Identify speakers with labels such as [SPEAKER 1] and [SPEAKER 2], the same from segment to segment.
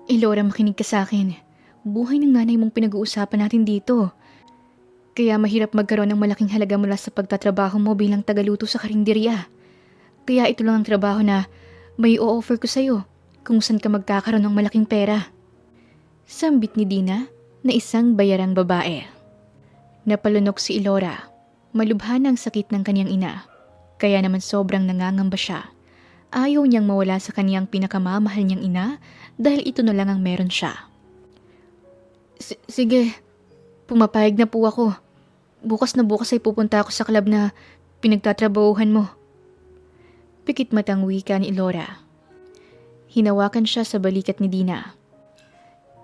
[SPEAKER 1] Elora, makinig ka sa akin. Buhay ng nanay mong pinag-uusapan natin dito. Kaya mahirap magkaroon ng malaking halaga mula sa pagtatrabaho mo bilang tagaluto sa karinderya. Kaya ito lang ang trabaho na may o-offer ko sa'yo kung saan ka magkakaroon ng malaking pera. Sambit ni Dina na isang bayarang babae. Napalunok si Elora. Malubha na ang sakit ng kanyang ina. Kaya naman sobrang nangangamba siya. Ayaw niyang mawala sa kanyang pinakamamahal niyang ina dahil ito na lang ang meron siya. Sige, pumapayag na po ako. Bukas na bukas ay pupunta ako sa club na pinagtatrabahuhan mo. Pikit matang wika ni Elora. Hinawakan siya sa balikat ni Dina.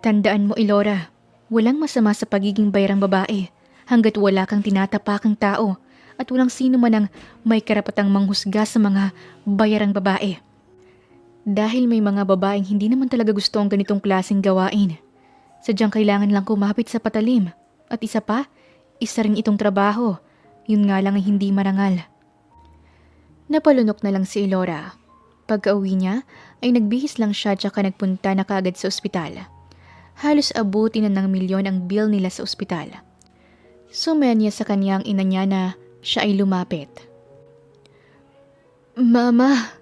[SPEAKER 1] Tandaan mo, Elora, walang masama sa pagiging bayarang babae hanggat wala kang tinatapakang tao at walang sino man ang may karapatang manghusga sa mga bayarang babae. Dahil may mga babaeng hindi naman talaga gusto ang ganitong klaseng gawain. Sadyang kailangan lang kumapit sa patalim. At isa pa, isa rin itong trabaho. Yun nga lang ay hindi marangal. Napalunok na lang si Elora. Pagka-uwi niya, ay nagbihis lang siya tsaka nagpunta na kaagad sa ospital. Halos abutin na ng milyon ang bill nila sa ospital. Sumenya sa kanyang ina niya na siya ay lumapit. Mama!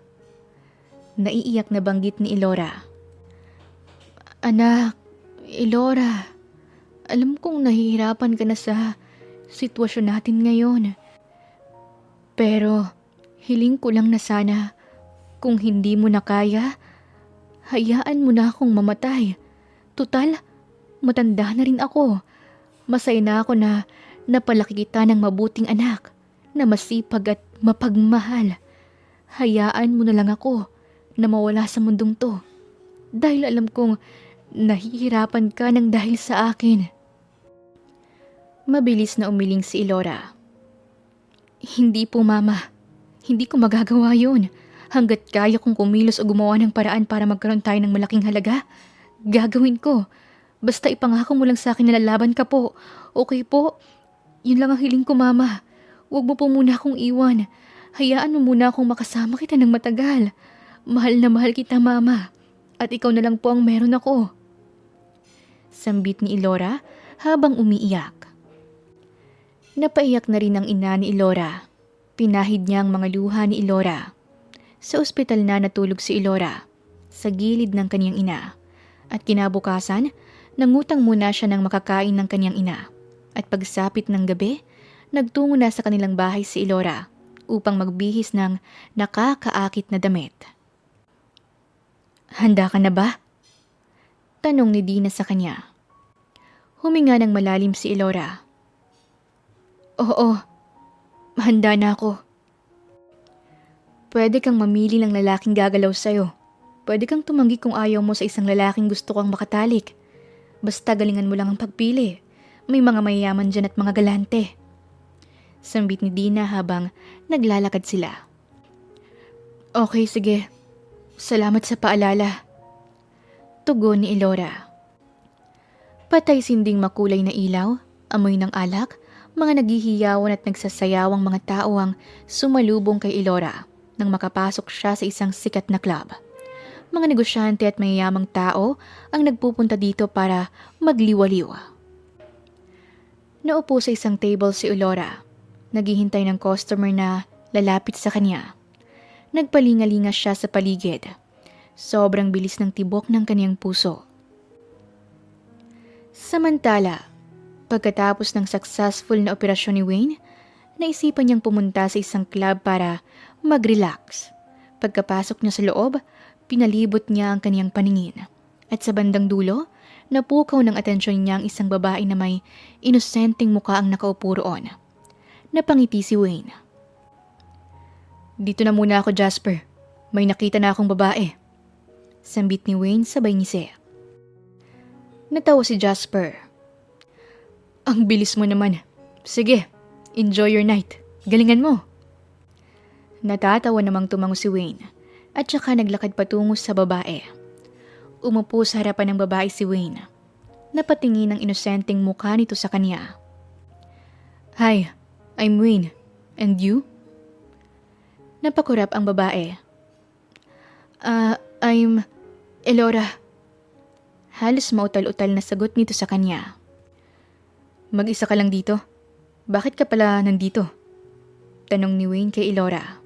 [SPEAKER 1] Naiiyak na banggit ni Elora. Anak, Elora, alam kong nahihirapan ka na sa sitwasyon natin ngayon. Pero hiling ko lang na sana kung hindi mo na kaya, hayaan mo na akong mamatay. Tutal, matanda na rin ako. Masaya na ako na napalaki kita ng mabuting anak na masipag at mapagmahal. Hayaan mo na lang ako na mawala sa mundong to. Dahil alam kong nahihirapan ka ng dahil sa akin. Mabilis na umiling si Elora. Hindi po, Mama. Hindi ko magagawa yun. Hanggat kaya kong kumilos o gumawa ng paraan para magkaroon tayo ng malaking halaga, gagawin ko. Basta ipangako mo lang sa akin na lalaban ka po. Okay po? Yun lang ang hiling ko, Mama. Huwag mo po muna akong iwan. Hayaan mo muna akong makasama kita ng matagal. Mahal na mahal kita, Mama. At ikaw na lang po ang meron ako. Sambit ni Elora habang umiiyak. Napaiyak na rin ang ina ni Elora. Pinahid niya ang mga luha ni Elora. Sa ospital na natulog si Elora sa gilid ng kanyang ina. At kinabukasan, nangutang muna siya ng makakain ng kanyang ina. At pagsapit ng gabi, nagtungo na sa kanilang bahay si Elora upang magbihis ng nakakaakit na damit. Handa ka na ba? Tanong ni Dina sa kanya. Huminga ng malalim si Elora. Oo, handa na ako. Pwede kang mamili ng lalaking gagalaw sa'yo. Pwede kang tumanggi kung ayaw mo sa isang lalaking gusto kang makatalik. Basta galingan mo lang ang pagpili. May mga mayayaman dyan at mga galante. Sambit ni Dina habang naglalakad sila. Okay, sige. Salamat sa paalala. Tugon ni Elora. Patay sinding makulay na ilaw, amoy ng alak, mga naghihiyawan at nagsasayawang mga tao ang sumalubong kay Elora nang makapasok siya sa isang sikat na club. Mga negosyante at mayayamang tao ang nagpupunta dito para magliwaliw. Naupo sa isang table si Elora. Naghihintay ng customer na lalapit sa kanya. Nagpalingalinga siya sa paligid. Sobrang bilis ng tibok ng kanyang puso. Samantala, pagkatapos ng successful na operasyon ni Wayne, naisipan niyang pumunta sa isang club para mag-relax. Pagkapasok niya sa loob, pinalibot niya ang kanyang paningin. At sa bandang dulo, napukaw ng atensyon niya ang isang babae na may inosenteng mukha ang nakaupo roon. Napangiti si Wayne. Dito na muna ako, Jasper. May nakita na akong babae. Sambit ni Wayne sabay ngisi. Natawa si Jasper. Ang bilis mo naman. Sige, enjoy your night. Galingan mo. Natatawa namang tumango si Wayne at saka naglakad patungo sa babae. Umupo sa harapan ng babae si Wayne. Napatingin ang inosenteng mukha nito sa kanya. Hi, I'm Wayne. And you? Napakurap ang babae. I'm Elora. Halos mautal-utal na sagot nito sa kanya. Mag-isa ka lang dito? Bakit ka pala nandito? Tanong ni Wayne kay Elora.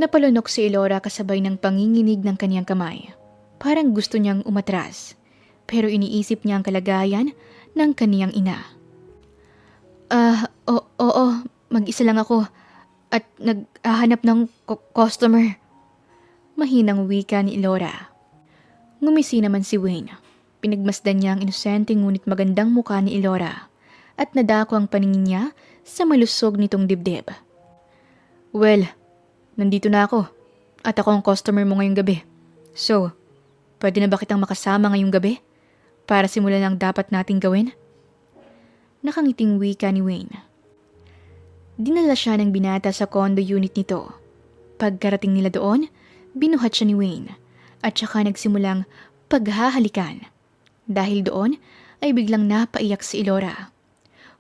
[SPEAKER 1] Napalunok si Elora kasabay ng panginginig ng kanyang kamay. Parang gusto niyang umatras. Pero iniisip niya ang kalagayan ng kaniyang ina. Oo, mag-isa lang ako at naghahanap ng customer. Mahinang wika ni Elora. Ngumisi naman si Wayne. Pinagmasdan niya ang inosente ngunit magandang mukha ni Elora at nadako ang paningin niya sa malusog nitong dibdib. Well, nandito na ako at ako ang customer mo ngayong gabi. So, pwede na ba kitang makasama ngayong gabi para simulan ang dapat nating gawin? Nakangiting wika ni Wayne. Dinala siya ng binata sa condo unit nito. Pagkarating nila doon, binuhat siya ni Wayne at saka nagsimulang paghahalikan. Dahil doon ay biglang napaiyak si Elora.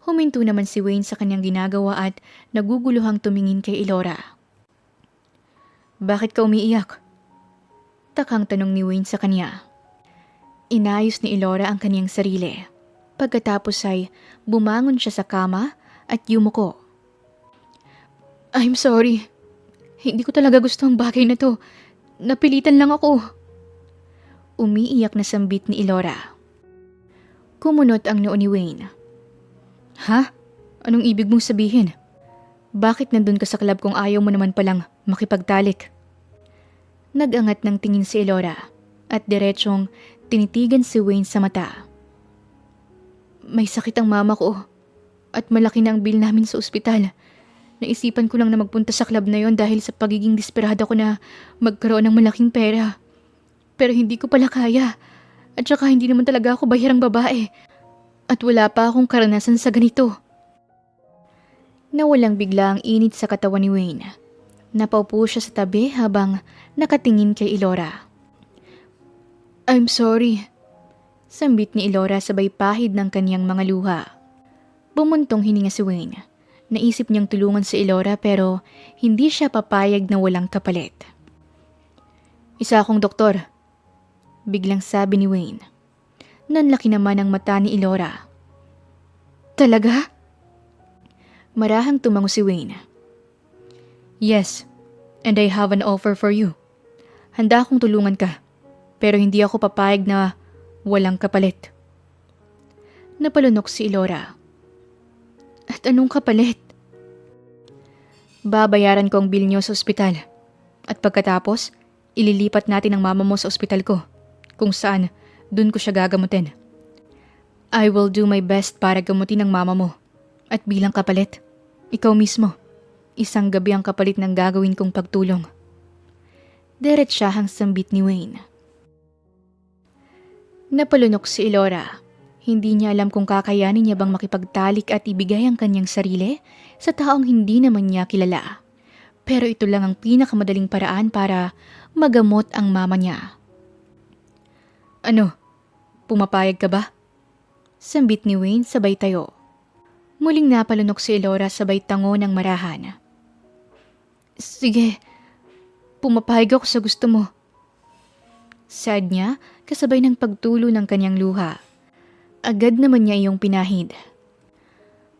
[SPEAKER 1] Huminto naman si Wayne sa kanyang ginagawa at naguguluhang tumingin kay Elora. Bakit ka umiiyak? Takang tanong ni Wayne sa kanya. Inayos ni Elora ang kanyang sarili. Pagkatapos ay bumangon siya sa kama at yumuko. I'm sorry. Hindi ko talaga gusto ang bagay na to. Napilitan lang ako. Umiiyak na sambit ni Elora. Kumunot ang noo ni Wayne. Ha? Anong ibig mong sabihin? Bakit nandun ka sa club kung ayaw mo naman palang makipagtalik? Nagangat ng tingin si Elora at diretsyong tinitigan si Wayne sa mata. May sakit ang mama ko at malaki na ang bill namin sa ospital. Naisipan ko lang na magpunta sa club na yon dahil sa pagiging desperada ko na magkaroon ng malaking pera. Pero hindi ko pala kaya at saka hindi naman talaga ako bahirang babae at wala pa akong karanasan sa ganito. Nawalang bigla ang init sa katawan ni Wayne. Napaupo siya sa tabi habang nakatingin kay Elora. I'm sorry. Sambit ni Elora sabay pahid ng kaniyang mga luha. Bumuntong hininga si Wayne. Naisip niyang tulungan si Elora pero hindi siya papayag na walang kapalit. Isa akong doktor. Biglang sabi ni Wayne. Nanlaki naman ang mata ni Elora. Talaga? Marahang tumango si Wayne. Yes, and I have an offer for you. Handa akong tulungan ka, pero hindi ako papayag na walang kapalit. Napalunok si Elora. At anong kapalit? Babayaran ko ang bill niyo sa ospital. At pagkatapos, ililipat natin ang mama mo sa ospital ko, kung saan dun ko siya gagamutin. I will do my best para gamutin ang mama mo. At bilang kapalit, ikaw mismo, isang gabi ang kapalit ng gagawin kong pagtulong. Diretsahang sambit ni Wayne. Napalunok si Elora. Hindi niya alam kung kakayanin niya bang makipagtalik at ibigay ang kanyang sarili sa taong hindi naman niya kilala. Pero ito lang ang pinakamadaling paraan para magamot ang mama niya. Ano? Pumapayag ka ba? Sambit ni Wayne sabay tayo. Muling napalunok si Elora sabay tango ng marahan. Sige, pumapayag ako sa gusto mo. Sad niya kasabay ng pagtulo ng kanyang luha. Agad naman niya iyong pinahid.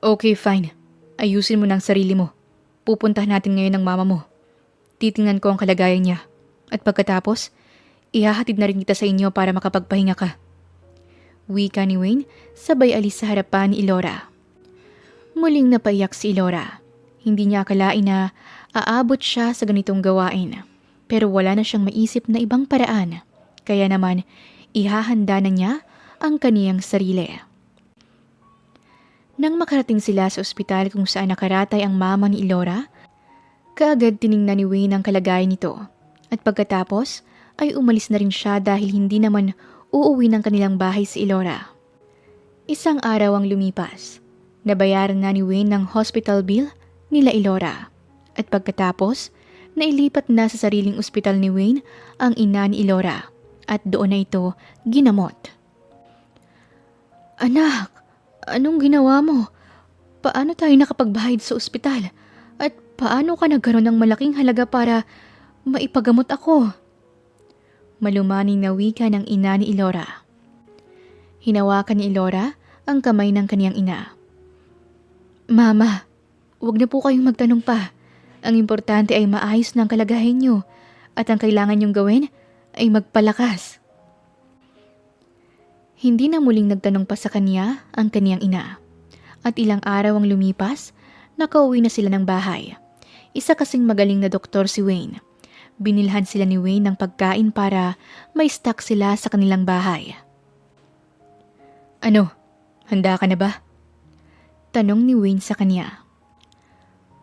[SPEAKER 1] Okay, fine. Ayusin mo ng sarili mo. Pupuntahan natin ngayon ang mama mo. Titingnan ko ang kalagayan niya. At pagkatapos, ihahatid na rin kita sa inyo para makapagpahinga ka. Wika ni Wayne sabay alis sa harapan ni Elora. Muling napaiyak si Elora. Hindi niya akalain na aabot siya sa ganitong gawain. Pero wala na siyang maisip na ibang paraan. Kaya naman, ihahanda na niya ang kaniyang sarili. Nang makarating sila sa ospital kung saan nakaratay ang mama ni Elora, kaagad tiningnan ni Wayne ang kalagayan nito. At pagkatapos, ay umalis na rin siya dahil hindi naman uuwi ng kanilang bahay si Elora. Isang araw ang lumipas. Nabayaran na ni Wayne ng hospital bill nila Elora. At pagkatapos, nailipat na sa sariling ospital ni Wayne ang ina ni Elora. At doon na ito ginamot. Anak, anong ginawa mo? Paano tayo nakapagbahid sa ospital? At paano ka nagkaroon ng malaking halaga para maipagamot ako? Malumaning na wika ng ina ni Elora. Hinawakan ni Ilora ang kamay ng kaniyang ina. Mama, huwag na po kayong magtanong pa. Ang importante ay maayos na ang kalagayan niyo at ang kailangan niyong gawin ay magpalakas. Hindi na muling nagtanong pa sa kanya ang kaniyang ina. At ilang araw ang lumipas, nakauwi na sila ng bahay. Isa kasing magaling na doktor si Wayne. Binilhan sila ni Wayne ng pagkain para may stock sila sa kanilang bahay. Ano, handa ka na ba? Tanong ni Wayne sa kanya.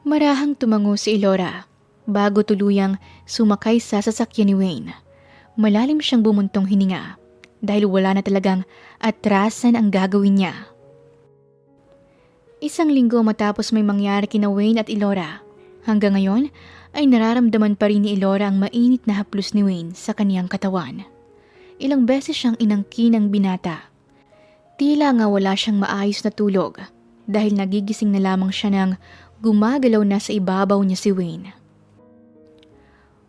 [SPEAKER 1] Marahang tumango si Ilora bago tuluyang sumakay sa sasakyan ni Wayne. Malalim siyang bumuntong hininga dahil wala na talagang atrasan ang gagawin niya. Isang linggo matapos may mangyari kina Wayne at Ilora. Hanggang ngayon ay nararamdaman pa rin ni Ilora ang mainit na haplos ni Wayne sa kaniyang katawan. Ilang beses siyang inangkin ng binata. Tila nga wala siyang maayos na tulog dahil nagigising na lamang siya nang gumagalaw na sa ibabaw niya si Wayne.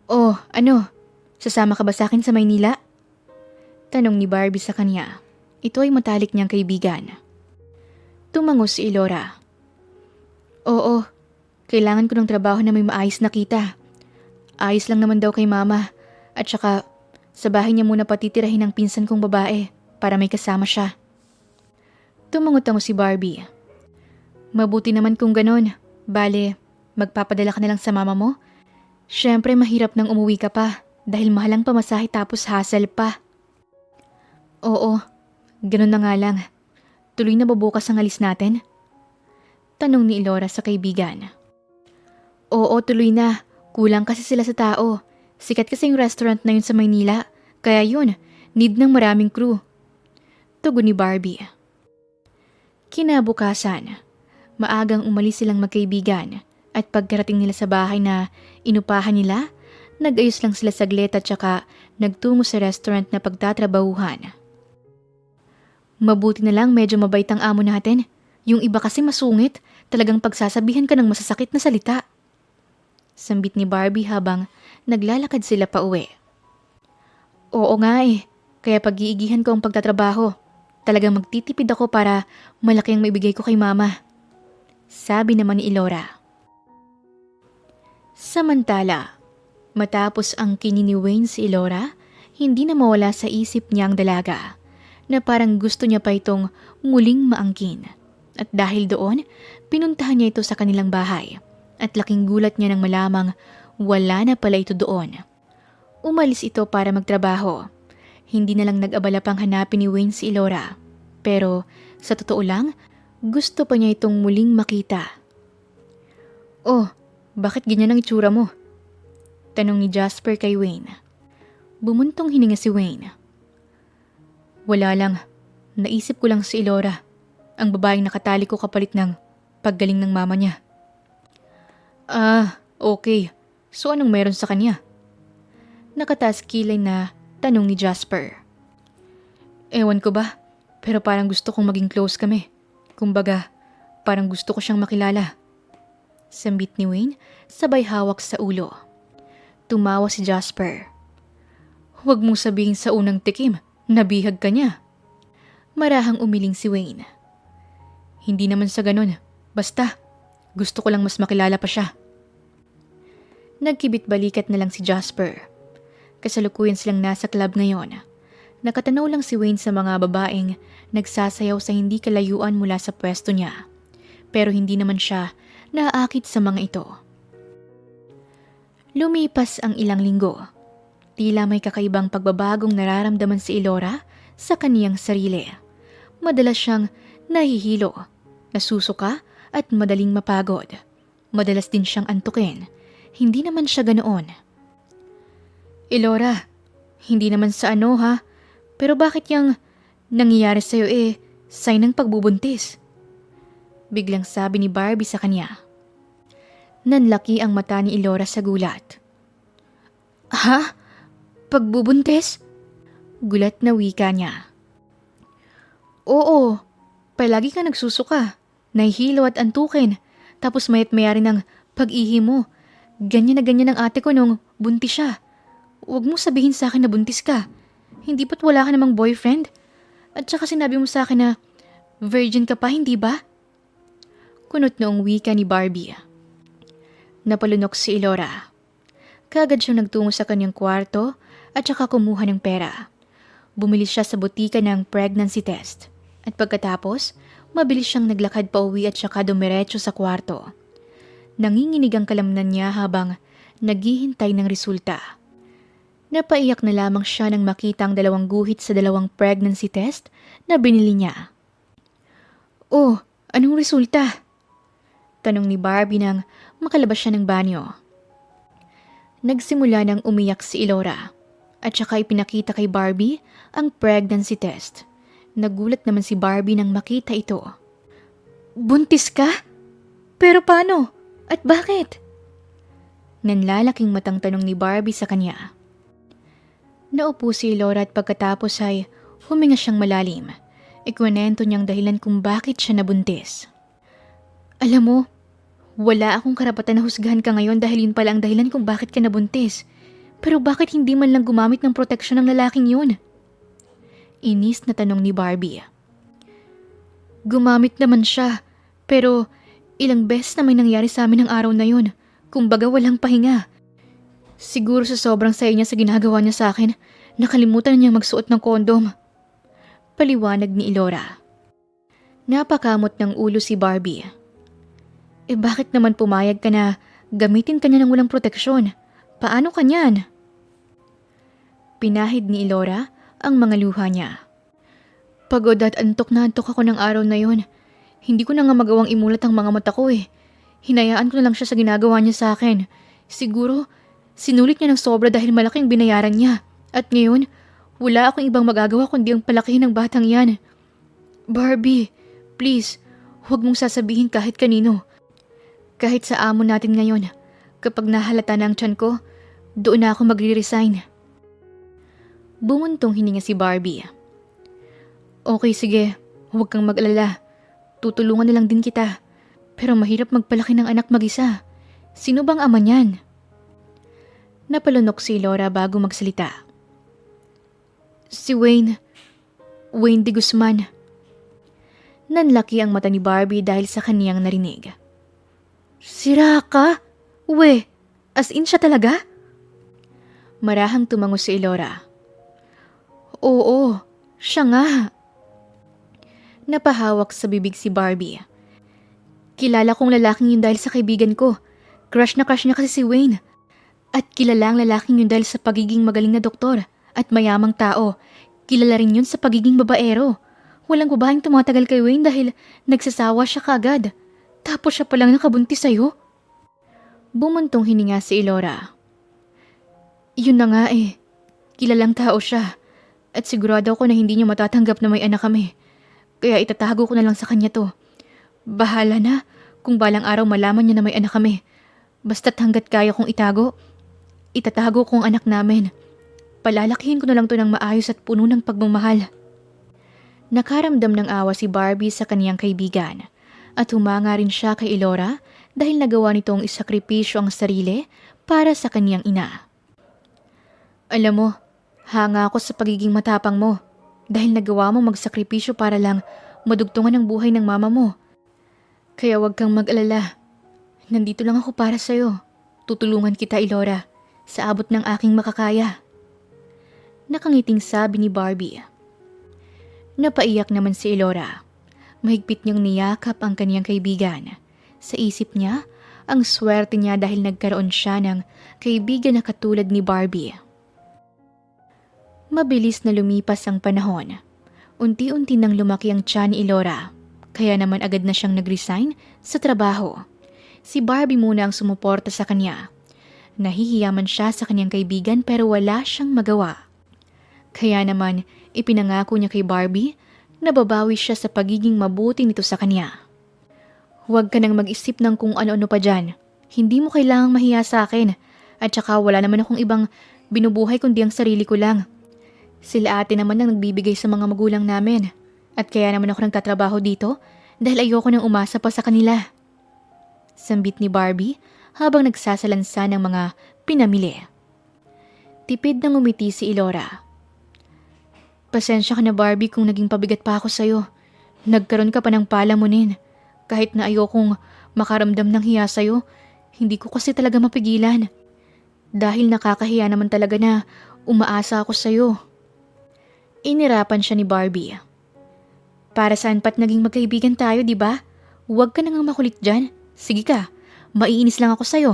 [SPEAKER 1] Oh, ano? Sasama ka ba sa akin sa Maynila? Tanong ni Barbie sa kanya. Ito ay matalik niyang kaibigan. Tumango si Ilora. Oo, kailangan ko ng trabaho na may maayos na kita. Ayos lang naman daw kay mama. At saka, sa bahay niya muna patitirahin ang pinsan kong babae para may kasama siya. Tumango-tango si Barbie. Mabuti naman kung ganon. Bale, magpapadala ka na lang sa mama mo? Siyempre mahirap nang umuwi ka pa dahil mahal ang pamasahe tapos hassle pa. Oo, ganon na nga lang. Tuloy na ba bukas ang alis natin? Tanong ni Ilora sa kaibigan. Oo, tuloy na. Kulang kasi sila sa tao. Sikat kasi yung restaurant na yun sa Maynila. Kaya yun, need ng maraming crew. Tugon ni Barbie. Kinabukasan, maagang umalis silang magkaibigan at pagkarating nila sa bahay na inupahan nila, nag-ayos lang sila saglit at saka nagtungo sa restaurant na pagtatrabahuhan. Mabuti na lang medyo mabait ang amo natin. Yung iba kasi masungit, talagang pagsasabihan ka ng masasakit na salita. Sambit ni Barbie habang naglalakad sila pa uwi. Oo nga eh, kaya pag-iigihan ko ang pagtatrabaho. Talagang magtitipid ako para malaki ang maibigay ko kay mama. Sabi naman ni Ilora. Samantala, matapos ang ni Wayne si Ilora, hindi na mawala sa isip niya ang dalaga na parang gusto niya pa itong muling maangkin. At dahil doon, pinuntahan niya ito sa kanilang bahay at laking gulat niya nang malamang wala na pala ito doon. Umalis ito para magtrabaho. Hindi na lang nag-abala pang hanapin ni Wayne si Ilora. Pero sa totoo lang, gusto pa niya itong muling makita. Oh, bakit ganyan ang itsura mo? Tanong ni Jasper kay Wayne. Bumuntong hininga si Wayne. Wala lang. Naisip ko lang si Ilora. Ang babaeng nakatali ko kapalit ng paggaling ng mama niya. Ah, okay. So anong meron sa kanya? Nakataas kilay na tanong ni Jasper. Ewan ko ba, pero parang gusto kong maging close kami. Kumbaga, parang gusto ko siyang makilala. Sambit ni Wayne, sabay hawak sa ulo. Tumawa si Jasper. Huwag mong sabihin sa unang tikim. Nabihag ka niya. Marahang umiling si Wayne. Hindi naman sa ganun. Basta, gusto ko lang mas makilala pa siya. Nagkibit-balikat na lang si Jasper. Kasalukuyan silang nasa club ngayon. Nakatanaw lang si Wayne sa mga babaeng nagsasayaw sa hindi kalayuan mula sa pwesto niya. Pero hindi naman siya naaakit sa mga ito. Lumipas ang ilang linggo. Tila may kakaibang pagbabagong nararamdaman si Ilora sa kaniyang sarili. Madalas siyang nahihilo, nasusuka at madaling mapagod. Madalas din siyang antukin. Hindi naman siya ganoon. Ilora, hindi naman sa ano ha, pero bakit yung nangyayari sa'yo sign ng pagbubuntis? Biglang sabi ni Barbie sa kanya. Nanlaki ang mata ni Ilora sa gulat. Ha? Pagbubuntis? Gulat na wika niya. Oo, palagi ka nagsusuka, nahihilo at antukin, tapos mayat mayari ng pag-ihi mo. Ganyan na ganyan ang ate ko nung buntis siya. Huwag mo sabihin sa akin na buntis ka. Hindi ba't wala ka namang boyfriend? At saka sinabi mo sa akin na virgin ka pa, hindi ba? Kunot noong wika ni Barbie. Napalunok si Elora. Kaagad siyang nagtungo sa kanyang kwarto at saka kumuha ng pera. Bumili siya sa butika ng pregnancy test. At pagkatapos, mabilis siyang naglakad pa uwi at saka dumiretso sa kwarto. Nanginginig ang kalamnan niya habang naghihintay ng resulta. Napaiyak na lamang siya nang makita ang 2 guhit sa 2 pregnancy test na binili niya. Oh, anong resulta? Tanong ni Barbie nang makalabas siya ng banyo. Nagsimula nang umiyak si Elora at saka ipinakita kay Barbie ang pregnancy test. Nagulat naman si Barbie nang makita ito. Buntis ka? Pero paano? At bakit? Nanlalaking matang tanong ni Barbie sa kanya. Naupo si Elora at pagkatapos ay huminga siyang malalim. Ikwento niyang dahilan kung bakit siya nabuntis. Alam mo, wala akong karapatan na husgahan ka ngayon dahil yun pala ang dahilan kung bakit ka nabuntis. Pero bakit hindi man lang gumamit ng proteksyon ng lalaking yun? Inis na tanong ni Barbie. Gumamit naman siya, pero ilang beses na may nangyari sa amin ng araw na yun. Kumbaga walang pahinga. Siguro sa sobrang saya niya sa ginagawa niya sa akin, nakalimutan na niyang magsuot ng kondom. Paliwanag ni Elora. Napakamot ng ulo si Barbie. Bakit naman pumayag ka na gamitin ka niya ng walang proteksyon? Paano ka niyan? Pinahid ni Elora ang mga luha niya. Pagod at antok na antok ako ng araw na yon. Hindi ko na nga magawang imulat ang mga mata ko eh. Hinayaan ko na lang siya sa ginagawa niya sa akin. Siguro, sinulit niya ng sobra dahil malaking binayaran niya. At ngayon, wala akong ibang magagawa kundi ang palakihin ng batang yan. Barbie, please, huwag mong sasabihin kahit kanino. Kahit sa amo natin ngayon, kapag nahalata na ang tiyan ko, doon na ako magre-resign. Bumuntong hininga si Barbie. Okay, sige. Huwag kang mag-alala. Tutulungan na lang din kita. Pero mahirap magpalaki ng anak mag-isa. Sino bang ama niyan? Napalunok si Elora bago magsalita. Si Wayne. Wayne de Guzman. Nanlaki ang mata ni Barbie dahil sa kaniyang narinig. Sira ka? We, as in siya talaga? Marahang tumango si Elora. Oo, siya nga. Napahawak sa bibig si Barbie. Kilala kong lalaking yun dahil sa kaibigan ko. Crush na crush niya kasi si Wayne. At kilala ang lalaking yun dahil sa pagiging magaling na doktor at mayamang tao. Kilala rin yun sa pagiging babaero. Walang babaeng tumatagal kay Wayne dahil nagsasawa siya kaagad. Tapos siya palang nakabuntis sa'yo. Bumuntong hininga si Elora. Yun na nga eh. Kilalang tao siya. At sigurado ako na hindi niya matatanggap na may anak kami. Kaya itatago ko na lang sa kanya to. Bahala na kung balang araw malaman niya na may anak kami. Basta't hanggat kaya kong itago, itatago ko ang anak namin. Palalakihin ko na lang to ng maayos at puno ng pagmamahal. Nakaramdam ng awa si Barbie sa kaniyang kaibigan. At humanga rin siya kay Elora dahil nagawa nitong isakripisyo ang sarili para sa kaniyang ina. Alam mo, hanga ako sa pagiging matapang mo dahil nagawa mo magsakripisyo para lang madugtungan ang buhay ng mama mo. Kaya huwag kang mag-alala. Nandito lang ako para sa'yo. Tutulungan kita, Elora, sa abot ng aking makakaya. Nakangiting sabi ni Barbie. Napaiyak naman si Elora. Mahigpit niyang niyakap ang kaniyang kaibigan. Sa isip niya, ang swerte niya dahil nagkaroon siya ng kaibigan na katulad ni Barbie. Mabilis na lumipas ang panahon. Unti-unti nang lumaki ang tiyan ni Elora, kaya naman agad na siyang nag-resign sa trabaho. Si Barbie muna ang sumuporta sa kanya. Nahihiyaman siya sa kanyang kaibigan pero wala siyang magawa. Kaya naman ipinangako niya kay Barbie na babawi siya sa pagiging mabuti nito sa kanya. Huwag ka nang mag-isip ng kung ano-ano pa dyan. Hindi mo kailangang mahiya sa akin. At saka wala naman akong ibang binubuhay kundi ang sarili ko lang. Sila ate naman ang nagbibigay sa mga magulang namin. At kaya naman ako nagtatrabaho dito dahil ayoko nang umasa pa sa kanila. Sambit ni Barbie habang nagsasalansa ng mga pinamili. Tipid nang umiti si Elora. Pasensya ka na Barbie kung naging pabigat pa ako sa'yo. Nagkaroon ka pa ng palamunin. Kahit na ayokong makaramdam ng hiya sa'yo, hindi ko kasi talaga mapigilan. Dahil nakakahiya naman talaga na umaasa ako sa'yo. Inirapan siya ni Barbie. Para saan pa't naging magkaibigan tayo, di ba? Huwag ka nang makulit dyan. Sige ka, maiinis lang ako sa'yo.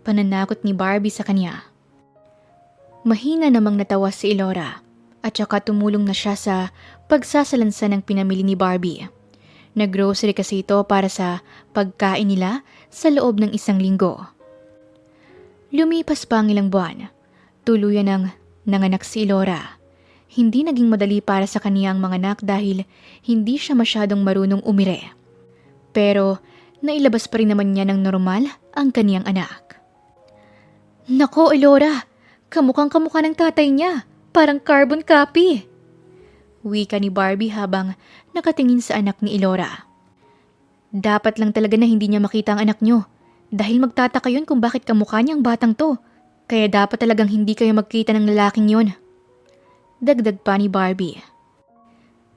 [SPEAKER 1] Pananakot ni Barbie sa kanya. Mahina namang natawa si Elora at saka tumulong na siya sa pagsasalansan ng pinamili ni Barbie. Nag-grocery kasi ito para sa pagkain nila sa loob ng 1 linggo. Lumipas pa ang ilang buwan. Tuluyan ng nanganak si Elora. Hindi naging madali para sa kanya ang manganak dahil hindi siya masyadong marunong umire. Pero nailabas pa rin naman niya ng normal ang kaniyang anak. Nako, Elora! Kamukhang-kamukha ng tatay niya. Parang carbon copy. Wika ni Barbie habang nakatingin sa anak ni Elora. Dapat lang talaga na hindi niya makita ang anak niyo. Dahil magtataka yun kung bakit kamukha niya ang batang to. Kaya dapat talagang hindi kayo magkita ng lalaking yon. Dagdag pa ni Barbie.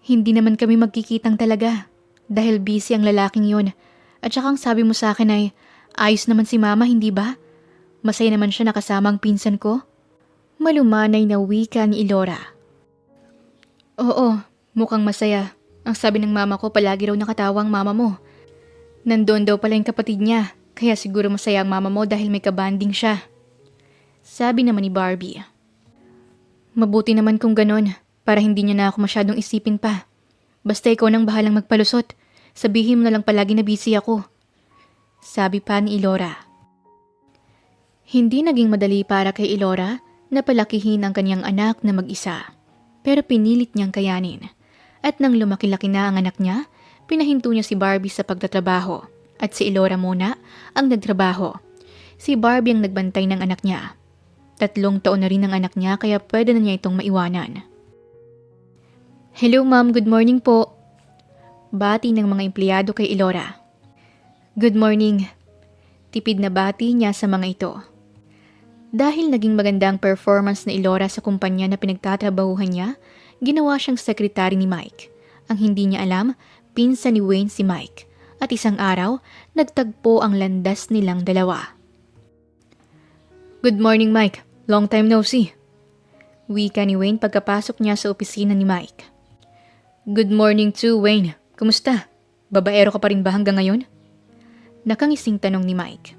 [SPEAKER 1] Hindi naman kami magkikitang talaga. Dahil busy ang lalaking yon. At saka ang sabi mo sa akin ay, ayos naman si mama, hindi ba? Masaya naman siya nakasama ang pinsan ko. Malumanay na wika ni Elora. Oo, mukhang masaya. Ang sabi ng mama ko palagi raw nakatawa ang mama mo. Nandoon daw pala yung kapatid niya, kaya siguro masaya ang mama mo dahil may kabanding siya. Sabi naman ni Barbie. Mabuti naman kung ganon, para hindi niya na ako masyadong isipin pa. Basta ikaw nang bahalang magpalusot, sabihin mo na lang palagi na busy ako. Sabi pa ni Elora. Hindi naging madali para kay Elora na palakihin ang kanyang anak na mag-isa. Pero pinilit niyang kayanin. At nang lumaki-laki na ang anak niya, pinahinto niya si Barbie sa pagtatrabaho. At si Elora muna ang nagtrabaho. Si Barbie ang nagbantay ng anak niya. 3 taon na rin ang anak niya kaya pwede na niya itong maiwanan. Hello ma'am, good morning po. Bati ng mga empleyado kay Elora. Good morning. Tipid na bati niya sa mga ito. Dahil naging maganda ang performance ni Elora sa kumpanya na pinagtatrabahuhan niya, ginawa siyang sekretary ni Mike. Ang hindi niya alam, pinsan ni Wayne si Mike. At isang araw, nagtagpo ang landas nilang dalawa. Good morning Mike, long time no see. Wika ni Wayne pagkapasok niya sa opisina ni Mike. Good morning too Wayne, kumusta? Babaero ka pa rin ba hanggang ngayon? Nakangising tanong ni Mike.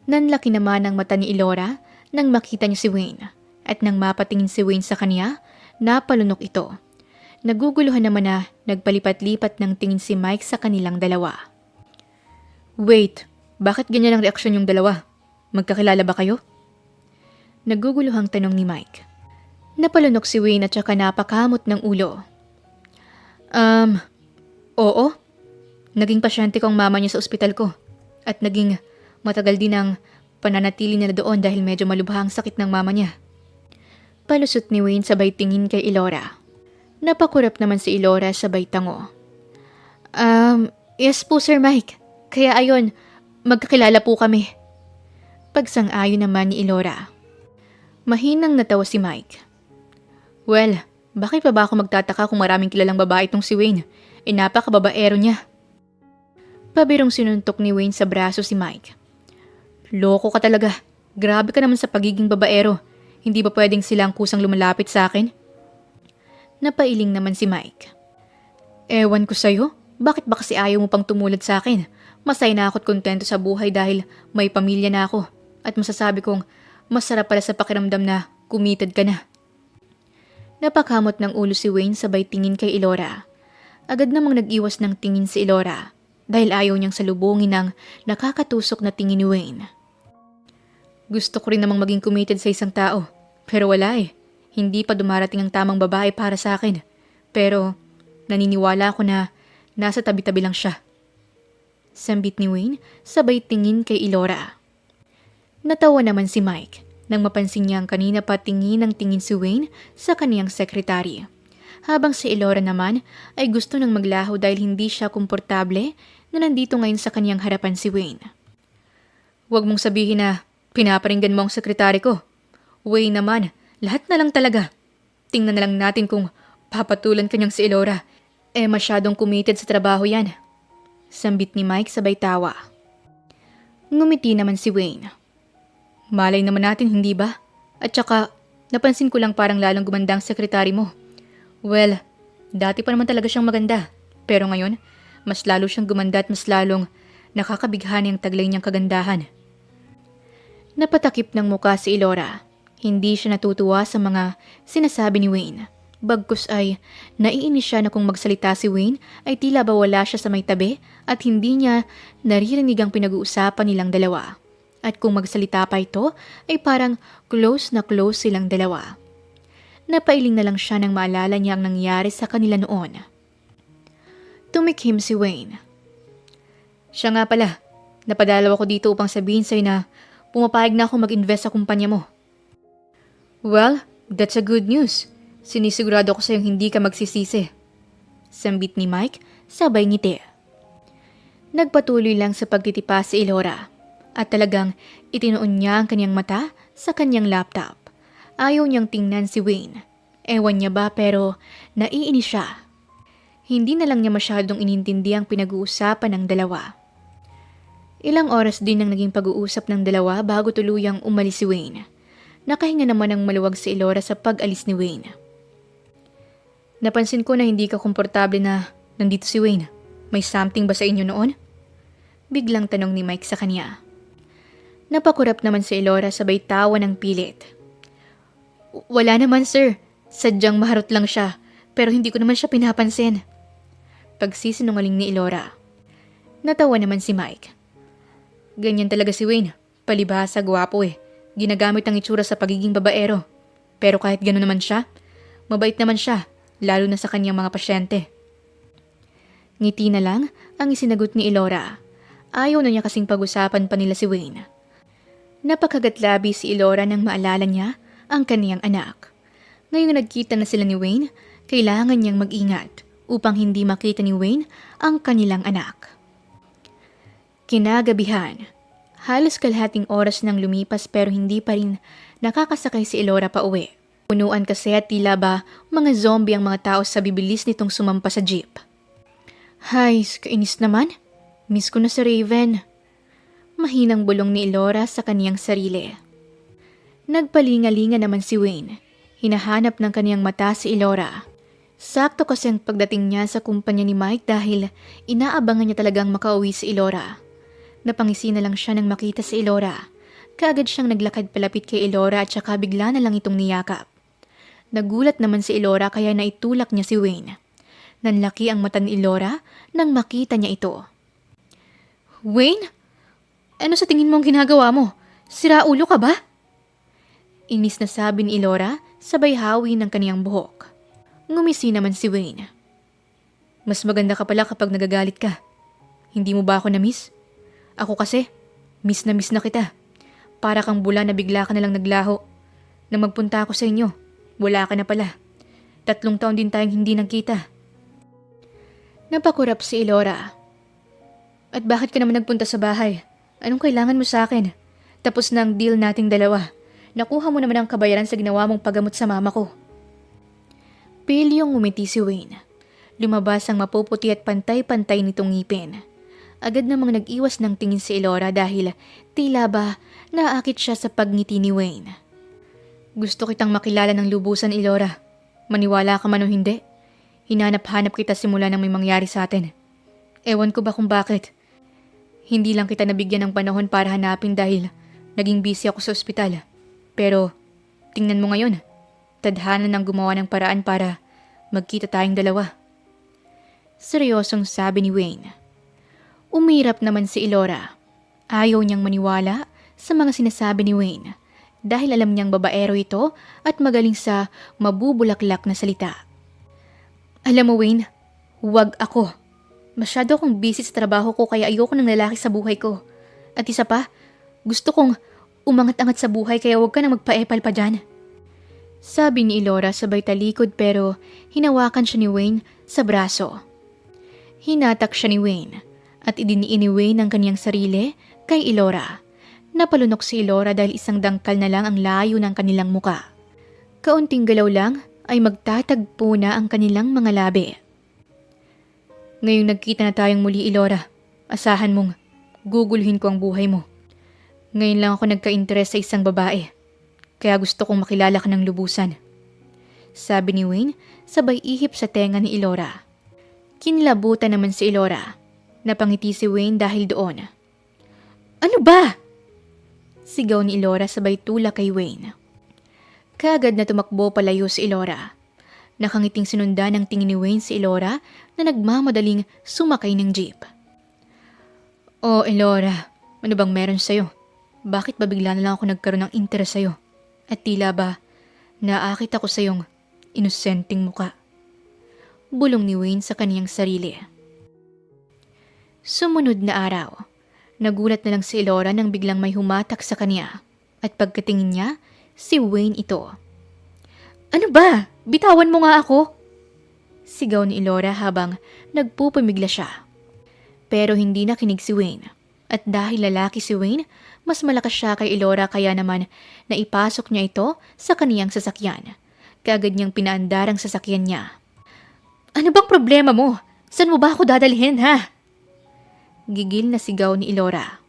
[SPEAKER 1] Nanlaki naman ang mata ni Elora nang makita niya si Wayne at nang mapatingin si Wayne sa kanya, napalunok ito. Naguguluhan naman na nagpalipat-lipat ng tingin si Mike sa kanilang dalawa. Wait, bakit ganyan ang reaksyon yung dalawa? Magkakilala ba kayo? Naguguluhang tanong ni Mike. Napalunok si Wayne at saka napakamot ng ulo. Oo. Naging pasyente ko ang mama niya sa ospital ko at naging matagal din ang pananatili nila doon dahil medyo malubha ang sakit ng mama niya. Palusot ni Wayne sabay tingin kay Elora. Napakurap naman si Elora sabay tango. Yes po Sir Mike. Kaya ayon, magkakilala po kami. Pagsang-ayon naman ni Elora. Mahinang natawa si Mike. Well, bakit pa ba ako magtataka kung maraming kilalang babae itong si Wayne? Napakababaero niya. Pabirong sinuntok ni Wayne sa braso si Mike. Loko ka talaga. Grabe ka naman sa pagiging babaero. Hindi ba pwedeng silang kusang lumalapit sa akin? Napailing naman si Mike. Ewan ko sa'yo. Bakit ba kasi ayaw mo pang tumulad sa akin? Masaya na ako't kontento sa buhay dahil may pamilya na ako. At masasabi kong masarap pala sa pakiramdam na kummitad ka na. Napakamot ng ulo si Wayne sabay tingin kay Elora. Agad namang nag-iwas ng tingin si Elora dahil ayaw niyang salubungin ang nakakatusok na tingin ni Wayne. Gusto ko rin namang maging committed sa isang tao, pero wala eh. Hindi pa dumarating ang tamang babae para sa akin. Pero naniniwala ako na nasa tabi-tabi lang siya. Sambit ni Wayne sabay tingin kay Elora. Natawa naman si Mike nang mapansin niyang kanina pa tingin ang tingin si Wayne sa kaniyang sekretary. Habang si Elora naman ay gusto nang maglaho dahil hindi siya komportable na nandito ngayon sa kaniyang harapan si Wayne. Huwag mong sabihin na pinaparinggan mo ang sekretary ko. Wayne naman, lahat na lang talaga. tingnan na lang natin kung papatulan kanyang si Elora. Masyadong committed sa trabaho yan. Sambit ni Mike sabay tawa. Ngumiti naman si Wayne. Malay naman natin, hindi ba? At saka, napansin ko lang parang lalong gumanda ang sekretary mo. Well, dati pa naman talaga siyang maganda. Pero ngayon, mas lalo siyang gumanda at mas lalong nakakabighani ang taglay niyang kagandahan. Napatakip ng muka si Elora. Hindi siya natutuwa sa mga sinasabi ni Wayne. Bagkus ay naiinis siya na kung magsalita si Wayne ay tila ba wala siya sa may tabi at hindi niya naririnig ang pinag-uusapan nilang dalawa. At kung magsalita pa ito ay parang close na close silang dalawa. Napailing na lang siya nang maalala niya ang nangyari sa kanila noon. Tumikhim si Wayne. Siya nga pala, napadalaw ako dito upang sabihin sa'yo na pumapayag na ako mag-invest sa kumpanya mo. Well, that's a good news. Sinisigurado ko sa'yong hindi ka magsisisi. Sambit ni Mike, sabay ngiti. Nagpatuloy lang sa pagtitipa si Elora at talagang itinoon niya ang kanyang mata sa kanyang laptop. Ayaw niyang tingnan si Wayne. Ewan niya ba pero naiinis siya. Hindi na lang niya masyadong inintindi ang pinag-uusapan ng dalawa. Ilang oras din ang naging pag-uusap ng dalawa bago tuluyang umalis si Wayne. Nakahinga naman ng maluwag si Elora sa pag-alis ni Wayne. Napansin ko na hindi ka komportable na nandito si Wayne. May something ba sa inyo noon? Biglang tanong ni Mike sa kanya. Napakurap naman si Elora sabay tawa ng pilit. Wala naman sir. Sadyang maharot lang siya. Pero hindi ko naman siya pinapansin. Pagsisinungaling ni Elora. Natawa naman si Mike. Ganyan talaga si Wayne. Palibhasa, gwapo eh. Ginagamit ang itsura sa pagiging babaero. Pero kahit gano'n naman siya, mabait naman siya. Lalo na sa kanyang mga pasyente. Ngiti na lang ang isinagot ni Elora. Ayaw na niya kasing pag-usapan pa nila si Wayne. Napakagatlabi si Elora nang maalala niya ang kaniyang anak. Ngayong nagkita na sila ni Wayne, kailangan niyang mag-ingat upang hindi makita ni Wayne ang kanilang anak. Kinagabihan, halos kalahating oras nang lumipas pero hindi pa rin nakakasakay si Elora pa uwi. Punuan kasi at tila ba mga zombie ang mga tao sa bibilis nitong sumampa sa jeep. Hay, kainis naman. Miss ko na si Raven. Mahinang bulong ni Elora sa kaniyang sarili. Nagpalingalinga naman si Wayne. Hinahanap ng kaniyang mata si Elora. Sakto kasi ang pagdating niya sa kumpanya ni Mike dahil inaabangan niya talagang makauwi si Elora. Napangisi na lang siya nang makita si Elora. Kaagad siyang naglakad palapit kay Elora at saka bigla na lang itong niyakap. Nagulat naman si Elora kaya naitulak niya si Wayne. Nanlaki ang mata ni Elora nang makita niya ito. Wayne? Ano sa tingin mo ang ginagawa mo? Sira ulo ka ba? Inis na sabi ni Elora sabay hawi ng kaniyang buhok. Ngumisi naman si Wayne. Mas maganda ka pala kapag nagagalit ka. Hindi mo ba ako na-miss? Ako kasi, miss na kita. Para kang bula na bigla ka nalang naglaho. Nang magpunta ako sa inyo, wala ka na pala. 3 taon din tayong hindi nagkita. Napakurap si Elora. At bakit ka naman nagpunta sa bahay? Anong kailangan mo sa akin? Tapos na ang deal nating dalawa. Nakuha mo naman ang kabayaran sa ginawa mong paggamot sa mama ko. Pilyong ngumiti si Wayne. Lumabas ang mapuputi at pantay-pantay nitong ngipin. Agad namang nag-iwas ng tingin si Elora dahil tila ba naakit siya sa pagngiti ni Wayne. Gusto kitang makilala ng lubusan, Elora. Maniwala ka man o hindi. Hinanap-hanap kita simula nang may mangyari sa atin. Ewan ko ba kung bakit. Hindi lang kita nabigyan ng panahon para hanapin dahil naging busy ako sa ospital. Pero tingnan mo ngayon. Tadhana nang gumawa ng paraan para magkita tayong dalawa. Seryosong sabi ni Wayne. Umirap naman si Elora. Ayaw niyang maniwala sa mga sinasabi ni Wayne. Dahil alam niyang babaero ito at magaling sa mabubulaklak na salita. Alam mo Wayne, huwag ako. Masyado akong busy sa trabaho ko kaya ayoko ng lalaki sa buhay ko. At isa pa, gusto kong umangat-angat sa buhay kaya huwag ka na magpa-epal pa dyan. Sabi ni Elora sabay talikod pero hinawakan siya ni Wayne sa braso. Hinatak siya ni Wayne at idiniin ni Wayne ang kaniyang sarili kay Elora. Napalunok si Elora dahil isang dangkal na lang ang layo ng kanilang muka. Kaunting galaw lang ay magtatagpo na ang kanilang mga labi. Ngayong nagkita na tayong muli, Elora, asahan mong guguluhin ko ang buhay mo. Ngayon lang ako nagka-interes sa isang babae, kaya gusto kong makilala ka ng lubusan. Sabi ni Wayne, sabay ihip sa tenga ni Elora. Kinlabutan naman si Elora. Napangiti si Wayne dahil doon. Ano ba? Sigaw ni Elora sabay tulak kay Wayne. Kaagad na tumakbo palayo si Elora. Nakangiting sinundan ng tingin ni Wayne si Elora na nagmamadaling sumakay ng jeep. Oh, Elora, ano bang meron sa'yo? Bakit ba bigla na lang ako nagkaroon ng interes sa'yo? At tila ba, naakit ako sa iyong inosenteng muka. Bulong ni Wayne sa kaniyang sarili. Sumunod na araw, nagulat na lang si Elora nang biglang may humatak sa kaniya. At pagkatingin niya, si Wayne ito. Ano ba? Bitawan mo nga ako! Sigaw ni Elora habang nagpupumigla siya. Pero hindi nakinig si Wayne. At dahil lalaki si Wayne, mas malakas siya kay Elora kaya naman naipasok niya ito sa kaniyang sasakyan. Kaagad niyang pinaandar ang sasakyan niya. Ano bang problema mo? Saan mo ba ako dadalhin, ha? Gigil na sigaw ni Elora.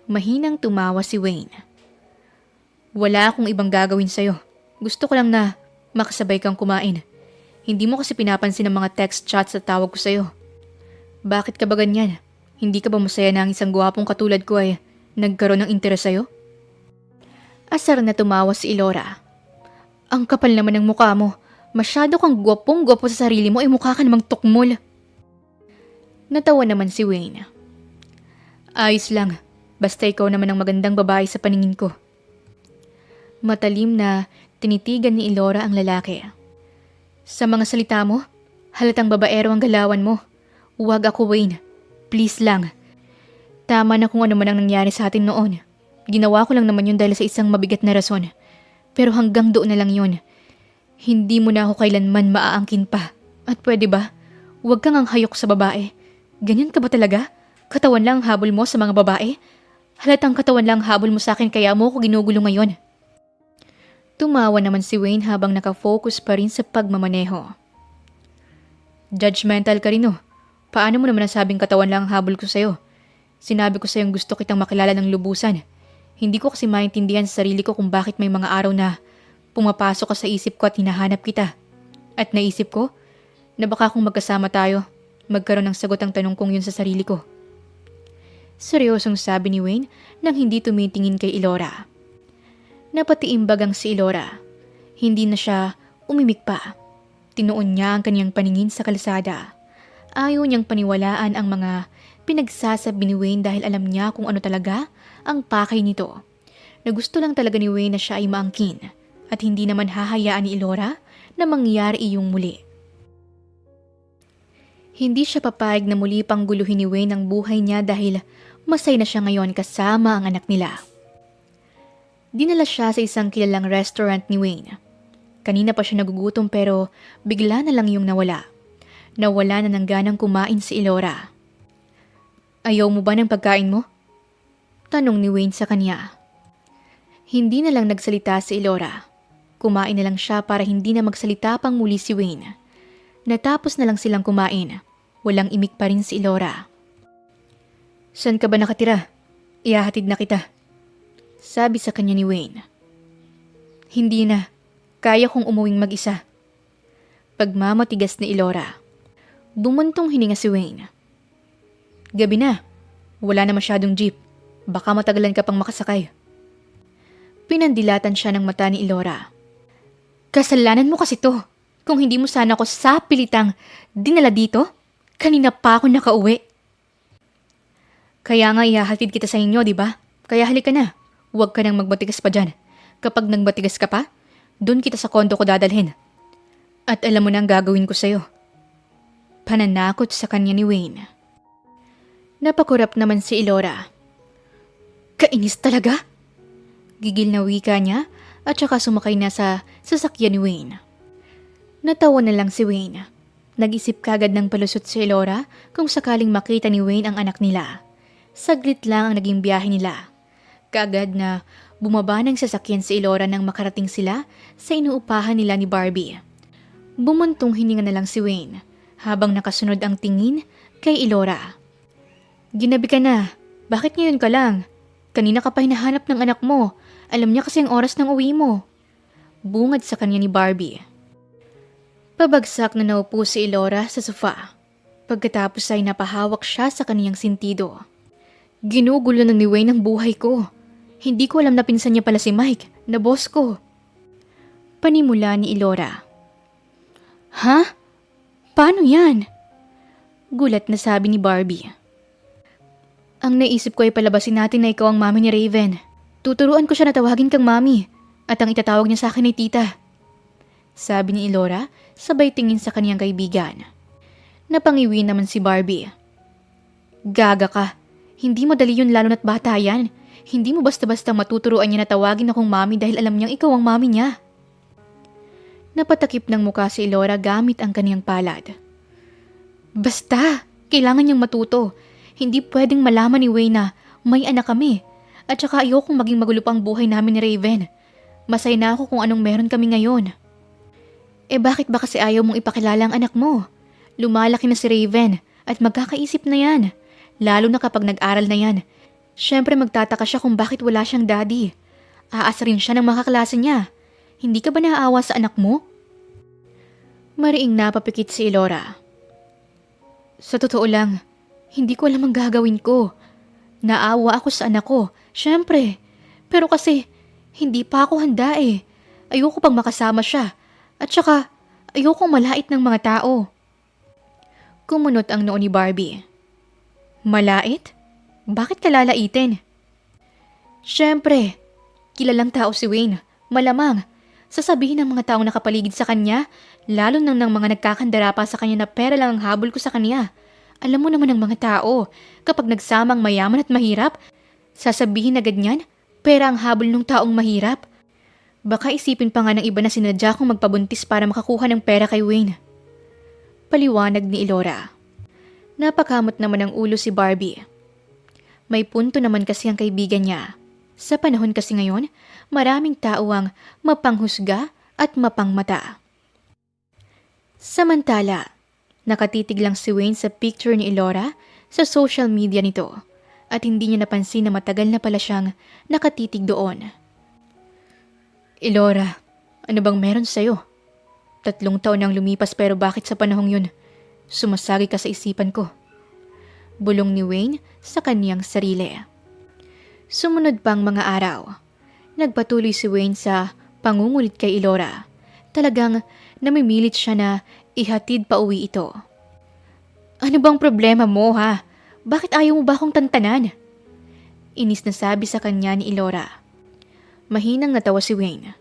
[SPEAKER 1] Mahinang tumawa si Wayne. Wala akong ibang gagawin sa'yo. Gusto ko lang na makasabay kang kumain. Hindi mo kasi pinapansin ang mga text chats sa tawag ko sa'yo. Bakit ka ba ganyan? Hindi ka ba masaya na ang isang gwapong katulad ko ay nagkaroon ng interes sa'yo? Asar na tumawa si Elora. Ang kapal naman ng mukha mo. Masyado kang gwapong-gwapo sa sarili mo ay mukha ka namang tukmol. Natawa naman si Wayne. Ayos lang. Basta ikaw naman ang magandang babae sa paningin ko. Matalim na tinitigan ni Elora ang lalaki. Sa mga salita mo, halatang babaero ang galawan mo. Huwag ako, Wayne. Please lang. Tama na kung ano man ang nangyari sa atin noon. Ginawa ko lang naman yun dahil sa isang mabigat na rason. Pero hanggang doon na lang yun. Hindi mo na ako kailanman maaangkin pa. At pwede ba? Huwag kang ang hayok sa babae. Ganyan ka ba talaga? Katawan lang ang habol mo sa mga babae? Halatang katawan lang ang habol mo sa akin kaya mo ako ginugulo ngayon. Tumawa naman si Wayne habang nakafocus pa rin sa pagmamaneho. Judgmental ka rin, oh. Paano mo naman nasabing katawan lang ang habol ko sa'yo? Sinabi ko sa'yong gusto kitang makilala ng lubusan. Hindi ko kasi maintindihan sa sarili ko kung bakit may mga araw na pumapasok ka sa isip ko at hinahanap kita. At naisip ko na baka kung magkasama tayo, magkaroon ng sagot ang tanong kong yun sa sarili ko. Seryosong sabi ni Wayne nang hindi tumitingin kay Elora. Napatiimbag ang si Elora. Hindi na siya umimik pa. Tinuon niya ang kanyang paningin sa kalsada. Ayaw niyang paniwalaan ang mga pinagsasabi ni Wayne dahil alam niya kung ano talaga ang pakay nito. Na gusto lang talaga ni Wayne na siya ay maangkin at hindi naman hahayaan ni Elora na mangyari iyong muli. Hindi siya papayag na muli pang guluhin ni Wayne ang buhay niya dahil masaya na siya ngayon kasama ang anak nila. Dinala siya sa isang kilalang restaurant ni Wayne. Kanina pa siya nagugutom pero bigla na lang yung nawala. Nawala na ng ganang kumain si Elora. Ayaw mo ba ng pagkain mo? Tanong ni Wayne sa kanya. Hindi na lang nagsalita si Elora. Kumain na lang siya para hindi na magsalita pang muli si Wayne. Natapos na lang silang kumain. Walang imik pa rin si Elora. Saan ka ba nakatira? Ihahatid na kita. Sabi sa kanya ni Wayne. Hindi na. Kaya kong umuwing mag-isa. Pagmamatigas ni Elora. Bumuntong hininga si Wayne. Gabi na. Wala na masyadong jeep. Baka matagalan ka pang makasakay. Pinandilatan siya ng mata ni Elora. Kasalanan mo kasi to. Kung hindi mo sana ako sa pilitang dinala dito, kanina pa ako nakauwi. Kaya nga ihahatid kita sa inyo, di ba? Kaya halika na. Huwag ka nang magbatigas pa dyan. Kapag nagbatigas ka pa, doon kita sa kondo ko dadalhin. At alam mo na ang gagawin ko sa'yo. Pananakot sa kanya ni Wayne. Napakurap naman si Elora. Kainis talaga? Gigil na wika niya at saka sumakay na sa sasakyan ni Wayne. Natawa na lang si Wayne. Nag-isip kagad ng palusot si Elora kung sakaling makita ni Wayne ang anak nila. Saglit lang ang naging biyahe nila. Kagad na bumaba ng sasakyan si Elora nang makarating sila sa inuupahan nila ni Barbie. Bumuntong hininga na lang si Wayne habang nakasunod ang tingin kay Ilora. Ginabi ka na. Bakit ngayon ka lang? Kanina ka pa hinahanap ng anak mo. Alam niya kasi ang oras ng uwi mo. Bungad sa kanya ni Barbie. Pabagsak na naupo si Ilora sa sofa. Pagkatapos ay napahawak siya sa kaniyang sentido. Ginugulo na ni Wayne ang buhay ko. Hindi ko alam na pinsan niya pala si Mike, na boss ko. Panimula ni Ilora. Ha? Paano yan? Gulat na sabi ni Barbie. Ang naisip ko ay palabasin natin na ikaw ang mami ni Raven. Tuturuan ko siya na tawagin kang mami at ang itatawag niya sa akin ay tita. Sabi ni Ilora sabay tingin sa kaniyang kaibigan. Napangiwi naman si Barbie. Gaga ka. Hindi madali yun lalo na't bata yan. Hindi mo basta-basta matuturuan niya na tawagin akong mami dahil alam niyang ikaw ang mami niya. Napatakip ng muka si Ilora gamit ang kaniyang palad. Basta, kailangan niyang matuto. Hindi pwedeng malaman ni Wayne na may anak kami. At saka ayokong maging magulo pang buhay namin ni Raven. Masaya na ako kung anong meron kami ngayon. Bakit ba kasi ayaw mong ipakilala ang anak mo? Lumalaki na si Raven at magkakaisip na yan. Lalo na kapag nag-aral na yan. Siyempre magtataka siya kung bakit wala siyang daddy. Aasa rin siya ng mga kaklase niya. Hindi ka ba naaawa sa anak mo? Mariing napapikit si Ilora. Sa totoo lang, hindi ko alam ang gagawin ko. Naawa ako sa anak ko, siyempre. Pero kasi, hindi pa ako handa eh. Ayoko pang makasama siya. At saka, ayokong malait ng mga tao. Kumunot ang noo ni Barbie. Malait? Bakit ka lalaitin? Siyempre, kilalang tao si Wayne. Malamang, sasabihin ng mga taong nakapaligid sa kanya, lalo nang ng mga nagkakandara pa sa kanya na pera lang ang habol ko sa kanya. Alam mo naman ng mga tao, kapag nagsamang mayaman at mahirap, sasabihin agad niyan, pera ang habol ng taong mahirap. Baka isipin pa nga ng iba na sinadya kong magpabuntis para makakuha ng pera kay Wayne. Paliwanag ni Ilora. Napakamot naman ang ulo si Barbie. May punto naman kasi ang kaibigan niya. Sa panahon kasi ngayon, maraming tao ang mapanghusga at mapangmata. Samantala, nakatitig lang si Wayne sa picture ni Ilora sa social media nito at hindi niya napansin na matagal na pala siyang nakatitig doon. Ilora, ano bang meron sa'yo? 3 taon nang lumipas pero bakit sa panahong yun, sumasagi ka sa isipan ko? Bulong ni Wayne sa kaniyang sarili. Sumunod pang mga araw, nagpatuloy si Wayne sa pangungulit kay Ilora. Talagang namimilit siya na ihatid pa uwi ito. Ano bang problema mo ha? Bakit ayaw mo ba akong tantanan? Inis na sabi sa kanya ni Ilora. Mahinang natawa si Wayne.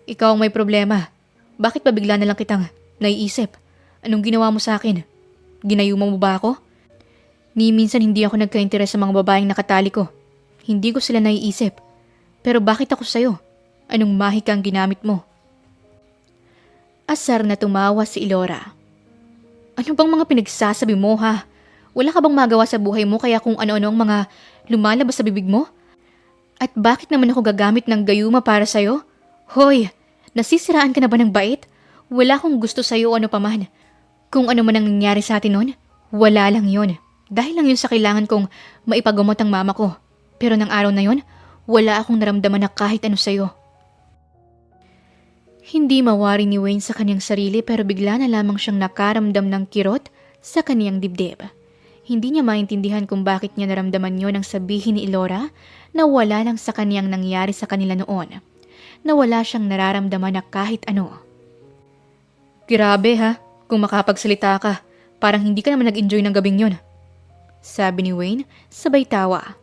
[SPEAKER 1] Ikaw ang may problema. Bakit pa bigla na lang kitang naiisip? Anong ginawa mo sa akin? Ginayuma mo ba ako? Ni minsan hindi ako nagka-interes sa mga babaeng nakatali ko. Hindi ko sila naiisip. Pero bakit ako sa'yo? Anong mahika ang ginamit mo? Asar na tumawa si Ilora. Ano bang mga pinagsasabi mo ha? Wala ka bang magawa sa buhay mo kaya kung ano-ano ang mga lumalabas sa bibig mo? At bakit naman ako gagamit ng gayuma para sa'yo? Hoy, nasisiraan ka na ba ng bait? Wala akong gusto sa'yo o ano paman. Kung ano man ang nangyari sa atin nun, wala lang yun. Dahil lang yun sa kailangan kong maipagamot ang mama ko. Pero ng araw na yun, wala akong naramdaman na kahit ano sa'yo. Hindi mawari ni Wayne sa kanyang sarili pero bigla na lamang siyang nakaramdam ng kirot sa kanyang dibdib. Hindi niya maintindihan kung bakit niya naramdaman yun ang sabihin ni Ilora na wala lang sa kanyang nangyari sa kanila noon. Na wala siyang nararamdaman na kahit ano. Grabe ha, kung makapagsalita ka, parang hindi ka naman nag-enjoy ng gabing yun. Sabi ni Wayne, sabay tawa.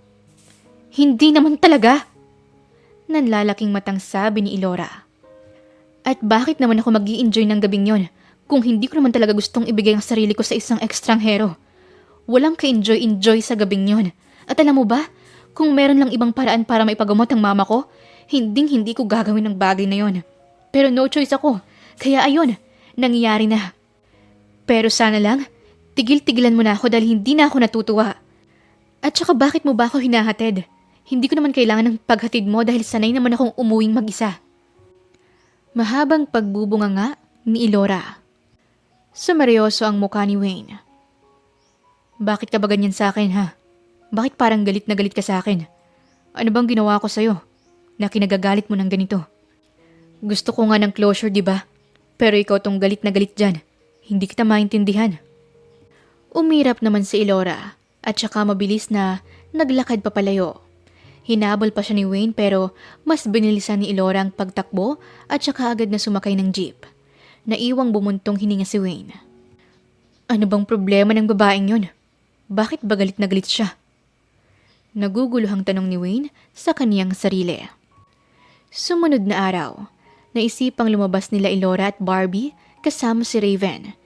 [SPEAKER 1] Hindi naman talaga! Nanlalaking matang sabi ni Ilora. At bakit naman ako mag-i-enjoy ng gabing yon kung hindi ko naman talaga gustong ibigay ang sarili ko sa isang ekstranghero? Walang ka-enjoy-enjoy sa gabing yon. At alam mo ba, kung meron lang ibang paraan para maipagamot ang mama ko, hindi ko gagawin ang bagay na yon. Pero no choice ako, kaya ayun, nangyari na. Pero sana lang, tigil-tigilan mo na ako dahil hindi na ako natutuwa. At saka bakit mo ba ako hinahatid? Hindi ko naman kailangan ng paghatid mo dahil sanay naman akong umuwing mag-isa. Mahabang pagbubunga nga ni Ilora. Sumeryoso ang mukha ni Wayne. Bakit ka ba ganyan sa akin ha? Bakit parang galit na galit ka sa akin? Ano bang ginawa ko sa'yo na kinagagalit mo ng ganito? Gusto ko nga ng closure, di ba? Pero ikaw tong galit na galit dyan. Hindi kita maintindihan. Umirap naman si Ilora at saka mabilis na naglakad papalayo. Hinabol pa siya ni Wayne pero mas binilisan ni Ilora ang pagtakbo at saka agad na sumakay ng jeep. Naiwang bumuntong hininga si Wayne. Ano bang problema ng babaeng yun? Bakit ba galit na galit siya? Naguguluhang tanong ni Wayne sa kaniyang sarili. Sumunod na araw, naisipang lumabas nila Ilora at Barbie kasama si Raven.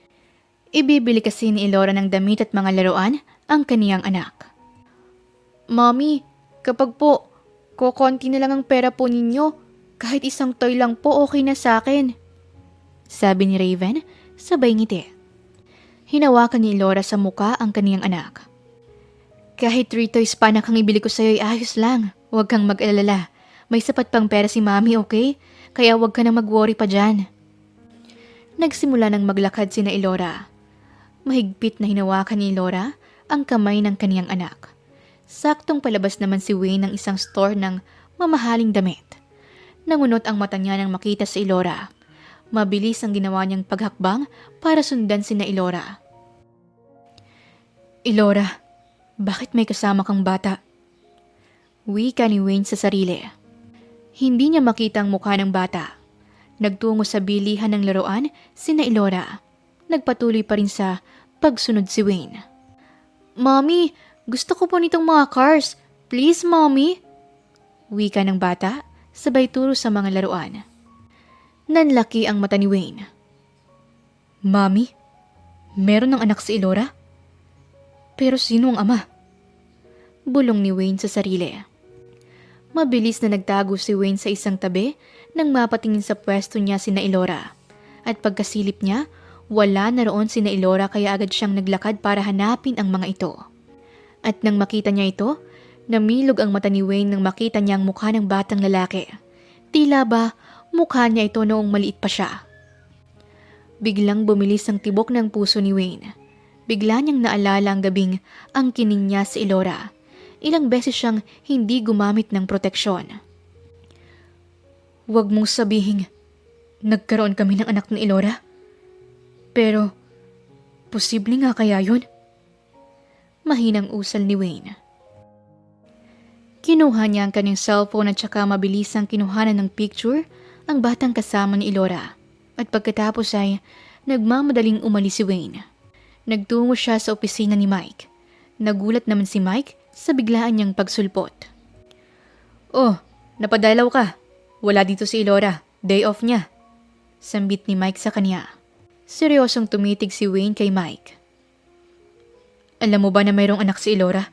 [SPEAKER 1] Ibibili kasi ni Ilora ng damit at mga laruan ang kaniyang anak. Mommy, kapag po, kokonti na lang ang pera po ninyo, kahit isang toy lang po okay na sa akin. Sabi ni Raven, sabay ngiti. Hinawakan ni Ilora sa muka ang kaniyang anak. Kahit 3 toys pa na kang ibili ko sa'yo ay ayos lang. Huwag kang mag-alala. May sapat pang pera si Mami, okay? Kaya huwag ka na mag-worry pa dyan. Nagsimula ng maglakad sina Ilora. Mahigpit na hinawakan ni Ilora ang kamay ng kaniyang anak. Saktong palabas naman si Wayne ng isang store ng mamahaling damit. Nangunot ang mata niya nang makita si Ilora. Mabilis ang ginawa niyang paghakbang para sundan sina Ilora. Ilora, bakit may kasama kang bata? Wika ni Wayne sa sarili. Hindi niya makita ang mukha ng bata. Nagtungo sa bilihan ng laruan sina Ilora. Nagpatuloy pa rin sa pagsunod si Wayne. Mommy, gusto ko po nitong mga cars. Please, Mommy. Wika ng bata, sabay turo sa mga laruan. Nanlaki ang mata ni Wayne. Mommy, meron ng anak si Ilora? Pero sino ang ama? Bulong ni Wayne sa sarili. Mabilis na nagtago si Wayne sa isang tabi nang mapatingin sa pwesto niya sina Ilora. At pagkasilip niya, wala na roon sina Ilora kaya agad siyang naglakad para hanapin ang mga ito. At nang makita niya ito, namilog ang mata ni Wayne nang makita niya ang mukha ng batang lalaki. Tila ba mukha niya ito noong maliit pa siya. Biglang bumilis ang tibok ng puso ni Wayne. Bigla niyang naalala ang gabing ang kining niya si Ilora. Ilang beses siyang hindi gumamit ng proteksyon. Huwag mong sabihing nagkaroon kami ng anak ni Ilora. Pero, posible nga kaya yun? Mahinang usal ni Wayne. Kinuha niya ang kanyang cellphone at saka mabilisang kinuhanan ng picture ang batang kasama ni Ilora. At pagkatapos ay nagmamadaling umalis si Wayne. Nagtungo siya sa opisina ni Mike. Nagulat naman si Mike sa biglaan niyang pagsulpot. Oh, napadalaw ka. Wala dito si Ilora. Day off niya. Sambit ni Mike sa kanya. Seryosong tumitig si Wayne kay Mike. Alam mo ba na mayroong anak si Ilora?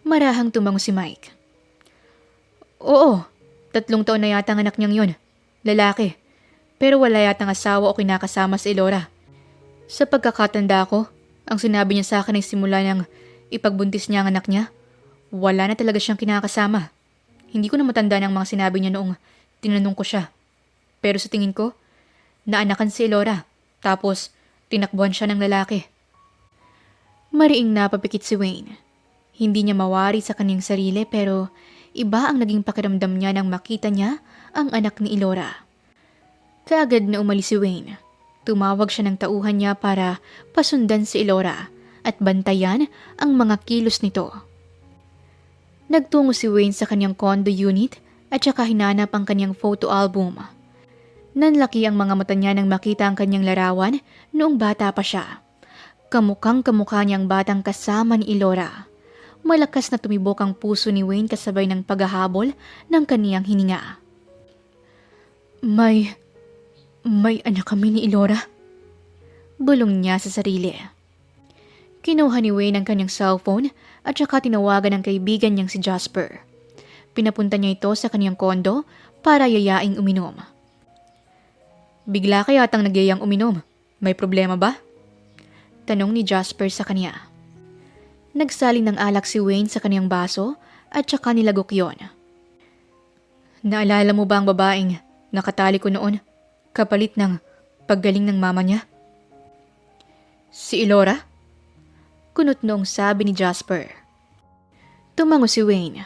[SPEAKER 1] Marahang tumango si Mike. Oo, 3 taon na yata ang anak niyang yun. Lalaki. Pero wala yatang asawa o kinakasama si Ilora. Sa pagkakatanda ko, ang sinabi niya sa akin ay simula ng ipagbuntis niya ang anak niya, wala na talaga siyang kinakasama. Hindi ko na matanda ng mga sinabi niya noong tinanong ko siya. Pero sa tingin ko, naanakan si Ilora, tapos tinakbuhan siya ng lalaki. Mariing napapikit si Wayne. Hindi niya mawari sa kanyang sarili pero iba ang naging pakiramdam niya nang makita niya ang anak ni Ilora. Kaagad na umalis si Wayne. Tumawag siya ng tauhan niya para pasundan si Ilora at bantayan ang mga kilos nito. Nagtungo si Wayne sa kanyang condo unit at saka hinanap ang kanyang photo album. Nanlaki ang mga mata niya nang makita ang kanyang larawan noong bata pa siya. Kamukhang kamukha niya ang batang kasama ni Ilora. Malakas na tumibok ang puso ni Wayne kasabay ng paghahabol ng kaniyang hininga. May anak kami ni Ilora. Bulong niya sa sarili. Kinuha ni Wayne ang kanyang cellphone at saka tinawagan ang kaibigan niyang si Jasper. Pinapunta niya ito sa kanyang kondo para yayaing uminom. Bigla ka yatang nagyayang uminom. May problema ba? Tanong ni Jasper sa kanya. Nagsaling ng alak si Wayne sa kanyang baso at saka nilagok yon. Naalala mo ba ang babaeng nakatali ko noon? Kapalit ng paggaling ng mama niya? Si Elora? Kunot noong sabi ni Jasper. Tumango si Wayne.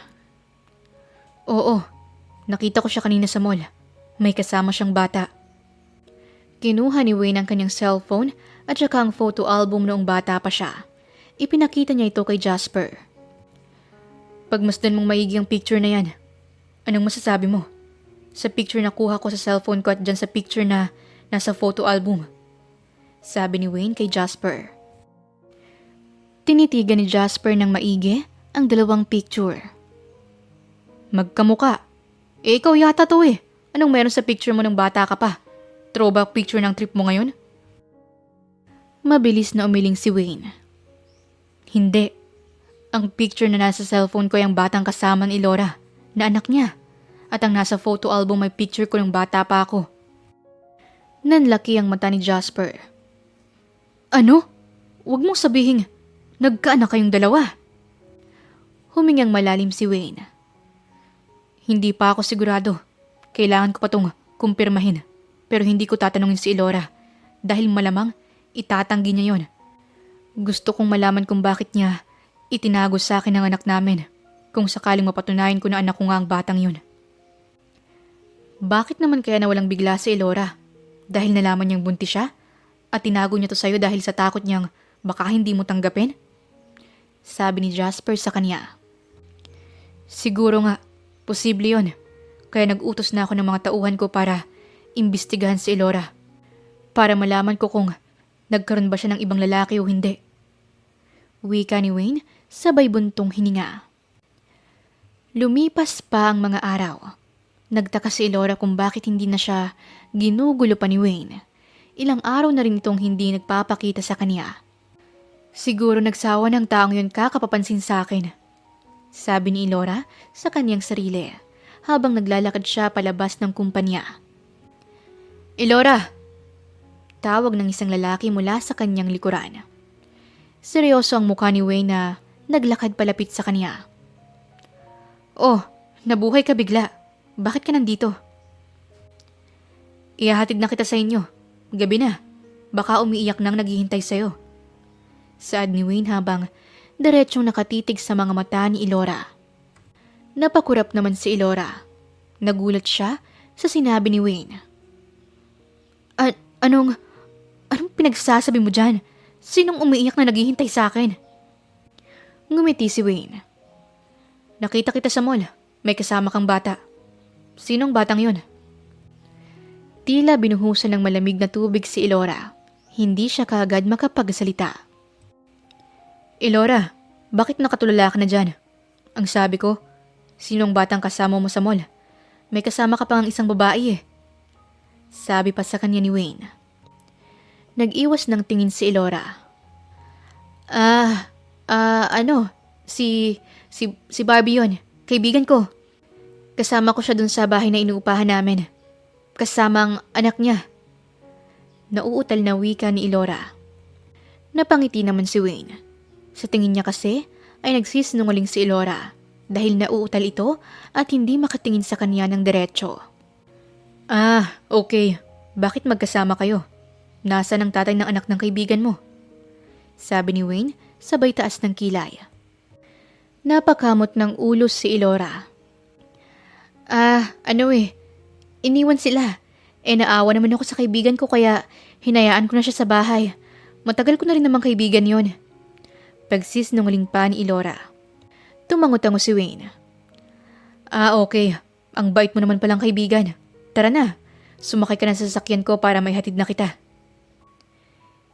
[SPEAKER 1] Oo, nakita ko siya kanina sa mall. May kasama siyang bata. Kinuha ni Wayne ang kanyang cellphone at saka ang photo album noong bata pa siya. Ipinakita niya ito kay Jasper. Pagmasdan mong maigi ang picture na yan. Anong masasabi mo? Sa picture na kuha ko sa cellphone ko at dyan sa picture na nasa photo album. Sabi ni Wayne kay Jasper. Tinitigan ni Jasper ng maigi ang dalawang picture. Magkamuka. Ikaw yata to eh. Anong meron sa picture mo ng bata ka pa? Throwback picture ng trip mo ngayon? Mabilis na umiling si Wayne. Hindi. Ang picture na nasa cellphone ko ay ang batang kasama ni Elora, na anak niya. At ang nasa photo album ay picture ko ng bata pa ako. Nanlaki ang mata ni Jasper. Ano? Huwag mong sabihin, nagkaanak kayong dalawa. Humingang malalim si Wayne. Hindi pa ako sigurado. Kailangan ko pa tong kumpirmahin. Pero hindi ko tatanungin si Elora dahil malamang itatanggi niya yon. Gusto kong malaman kung bakit niya itinago sa akin ang anak namin kung sakaling mapatunayan ko na anak ko nga ang batang yun. Bakit naman kaya nawalang bigla si Elora? Dahil nalaman niyang buntis siya? At tinago niya to sa'yo dahil sa takot niyang baka hindi mo tanggapin? Sabi ni Jasper sa kanya. Siguro nga, posible yon. Kaya nag-utos na ako ng mga tauhan ko para imbestigahan si Elora. Para malaman ko kung nagkaroon ba siya ng ibang lalaki o hindi. Wika ni Wayne sabay buntong hininga. Lumipas pa ang mga araw. Nagtaka si Elora kung bakit hindi na siya ginugulo pa ni Wayne. Ilang araw na rin itong hindi nagpapakita sa kanya. Siguro nagsawa ng taong yun kakapapansin sa akin. Sabi ni Elora sa kanyang sarili habang naglalakad siya palabas ng kumpanya. Elora! Tawag ng isang lalaki mula sa kanyang likuran. Seryoso ang mukha ni Wayne na naglakad palapit sa kanya. Oh, nabuhay ka bigla. Bakit ka nandito? Ihahatid na kita sa inyo. Gabi na. Baka umiiyak nang naghihintay sa'yo. Saad ni Wayne habang diretsyong nakatitig sa mga mata ni Elora. Napakurap naman si Elora. Nagulat siya sa sinabi ni Wayne. Anong pinagsasabi mo dyan? Sinong umiiyak na naghihintay sa akin? Ngumiti si Wayne. Nakita kita sa mall. May kasama kang bata. Sinong batang yun? Tila binuhusan ng malamig na tubig si Elora. Hindi siya kaagad makapagsalita. Elora, bakit nakatulala ka na dyan? Ang sabi ko, sinong batang kasama mo sa mall? May kasama ka pang isang babae eh. Sabi pa sa kanya ni Wayne. Nag-iwas ng tingin si Elora. Si Barbie yun. Kaibigan ko. Kasama ko siya dun sa bahay na inuupahan namin. Kasama ang anak niya. Nauutal na wika ni Elora. Napangiti naman si Wayne. Sa tingin niya kasi ay nagsisinungaling si Elora dahil nauutal ito at hindi makatingin sa kanya ng diretsyo. Okay. Bakit magkasama kayo? Nasaan ang tatay ng anak ng kaibigan mo? Sabi ni Wayne sabay taas ng kilay. Napakamot ng ulo si Elora. Iniwan sila. Naawa naman ako sa kaibigan ko kaya hinayaan ko na siya sa bahay. Matagal ko na rin namang kaibigan yon. Pagsisinungaling pa ni Elora. Tumangot-tango si Wayne. Okay. Ang bait mo naman palang kaibigan. Tara na. Sumakay ka na sa sasakyan ko para may hatid na kita.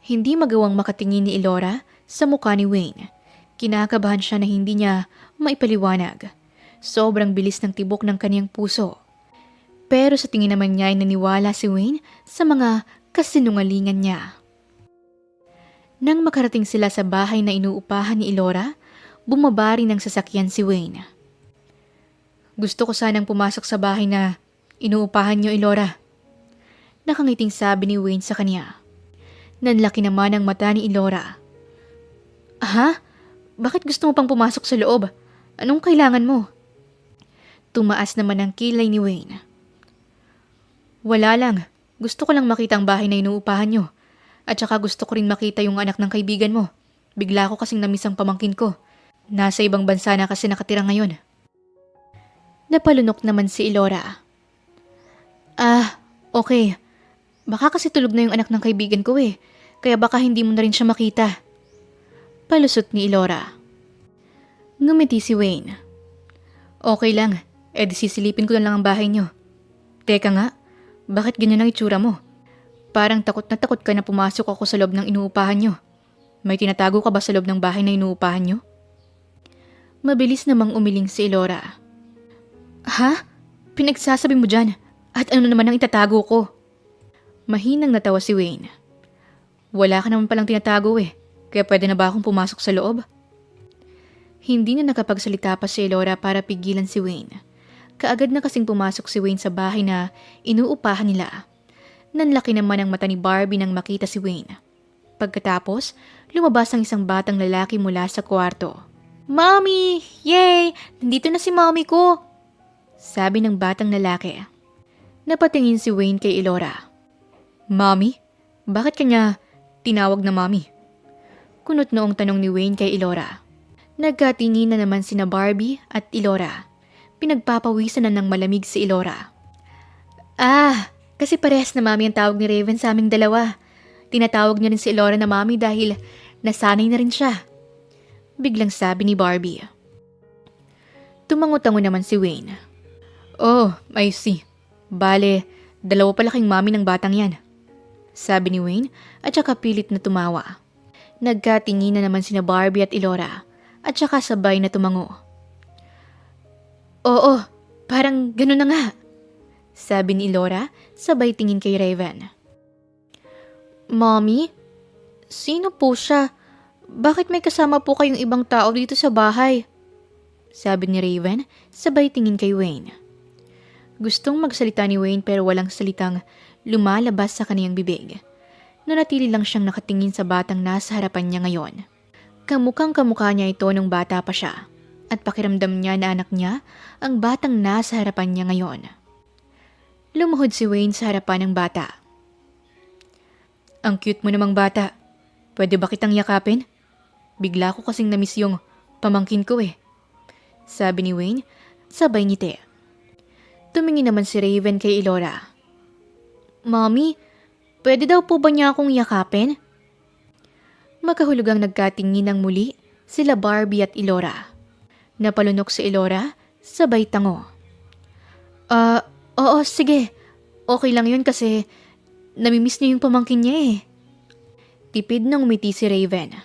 [SPEAKER 1] Hindi magawang makatingin ni Elora sa mukha ni Wayne. Kinakabahan siya na hindi niya maipaliwanag. Sobrang bilis ng tibok ng kaniyang puso. Pero sa tingin naman niya ay naniwala si Wayne sa mga kasinungalingan niya. Nang makarating sila sa bahay na inuupahan ni Elora, bumaba rin ng sasakyan si Wayne. Gusto ko sanang pumasok sa bahay na inuupahan niyo, Elora. Nakangiting sabi ni Wayne sa kanya. Nanlaki naman ang mata ni Elora. Bakit gusto mo pang pumasok sa loob? Anong kailangan mo? Tumaas naman ang kilay ni Wayne. Wala lang. Gusto ko lang makita ang bahay na inuupahan nyo. At saka gusto ko rin makita yung anak ng kaibigan mo. Bigla ko kasing namiss ang pamangkin ko. Nasa ibang bansa na kasi nakatira ngayon. Napalunok naman si Elora. Okay. Baka kasi tulog na yung anak ng kaibigan ko eh. Kaya baka hindi mo na rin siya makita. Palusot ni Elora. Ngumiti si Wayne. Okay lang. Sisilipin ko na lang ang bahay niyo. Teka nga, bakit ganyan ang itsura mo? Parang takot ka na pumasok ako sa loob ng inuupahan niyo. May tinatago ka ba sa loob ng bahay na inuupahan niyo? Mabilis namang umiling si Elora. Ha? Pinagsasabi mo dyan? At ano naman ang itatago ko? Mahinang natawa si Wayne. Wala ka naman palang tinatago eh. Kaya pwede na ba akong pumasok sa loob? Hindi na nakapagsalita pa si Elora para pigilan si Wayne. Kaagad na kasing pumasok si Wayne sa bahay na inuupahan nila. Nanlaki naman ang mata ni Barbie nang makita si Wayne. Pagkatapos, lumabas ang isang batang lalaki mula sa kwarto. Mommy! Yay! Nandito na si mommy ko! Sabi ng batang lalaki. Napatingin si Wayne kay Elora. Mommy? Bakit kanya tinawag na mommy? Kunot noong tanong ni Wayne kay Elora. Nagkatingin na naman sina Barbie at Elora. Pinagpapawisan na ng malamig si Elora. Kasi parehas na mami ang tawag ni Raven sa aming dalawa. Tinatawag niya rin si Elora na mami dahil nasanay na rin siya. Biglang sabi ni Barbie. Tumango-tango naman si Wayne. Oh, I see. Bale, dalawa pala king mami ng batang yan. Sabi ni Wayne at saka pilit na tumawa. Nagkatingin na naman sina Barbie at Elora at saka sabay na tumango. Oo, parang ganun na nga. Sabi ni Elora sabay tingin kay Raven. Mommy? Sino po siya? Bakit may kasama po kayong ibang tao dito sa bahay? Sabi ni Raven sabay tingin kay Wayne. Gustong magsalita ni Wayne pero walang salitang lumalabas sa kaniyang bibig. Nanatili lang siyang nakatingin sa batang nasa harapan niya ngayon. Kamukhang kamukha niya ito nung bata pa siya at pakiramdam niya na anak niya ang batang nasa harapan niya ngayon. Lumuhod si Wayne sa harapan ng bata. Ang cute mo namang bata. Pwede ba kitang yakapin? Bigla ko kasing namiss yung pamangkin ko eh. Sabi ni Wayne, sabay ngiti. Tumingin naman si Raven kay Elora. Mommy, pwede daw po ba niya akong yakapin? Makahulugang nagkatingin ng muli sila Barbie at Elora. Napalunok si Elora, sabay tango. Oo, sige. Okay lang yun kasi namimiss niya yung pamangkin niya eh. Tipid nang umiti si Raven.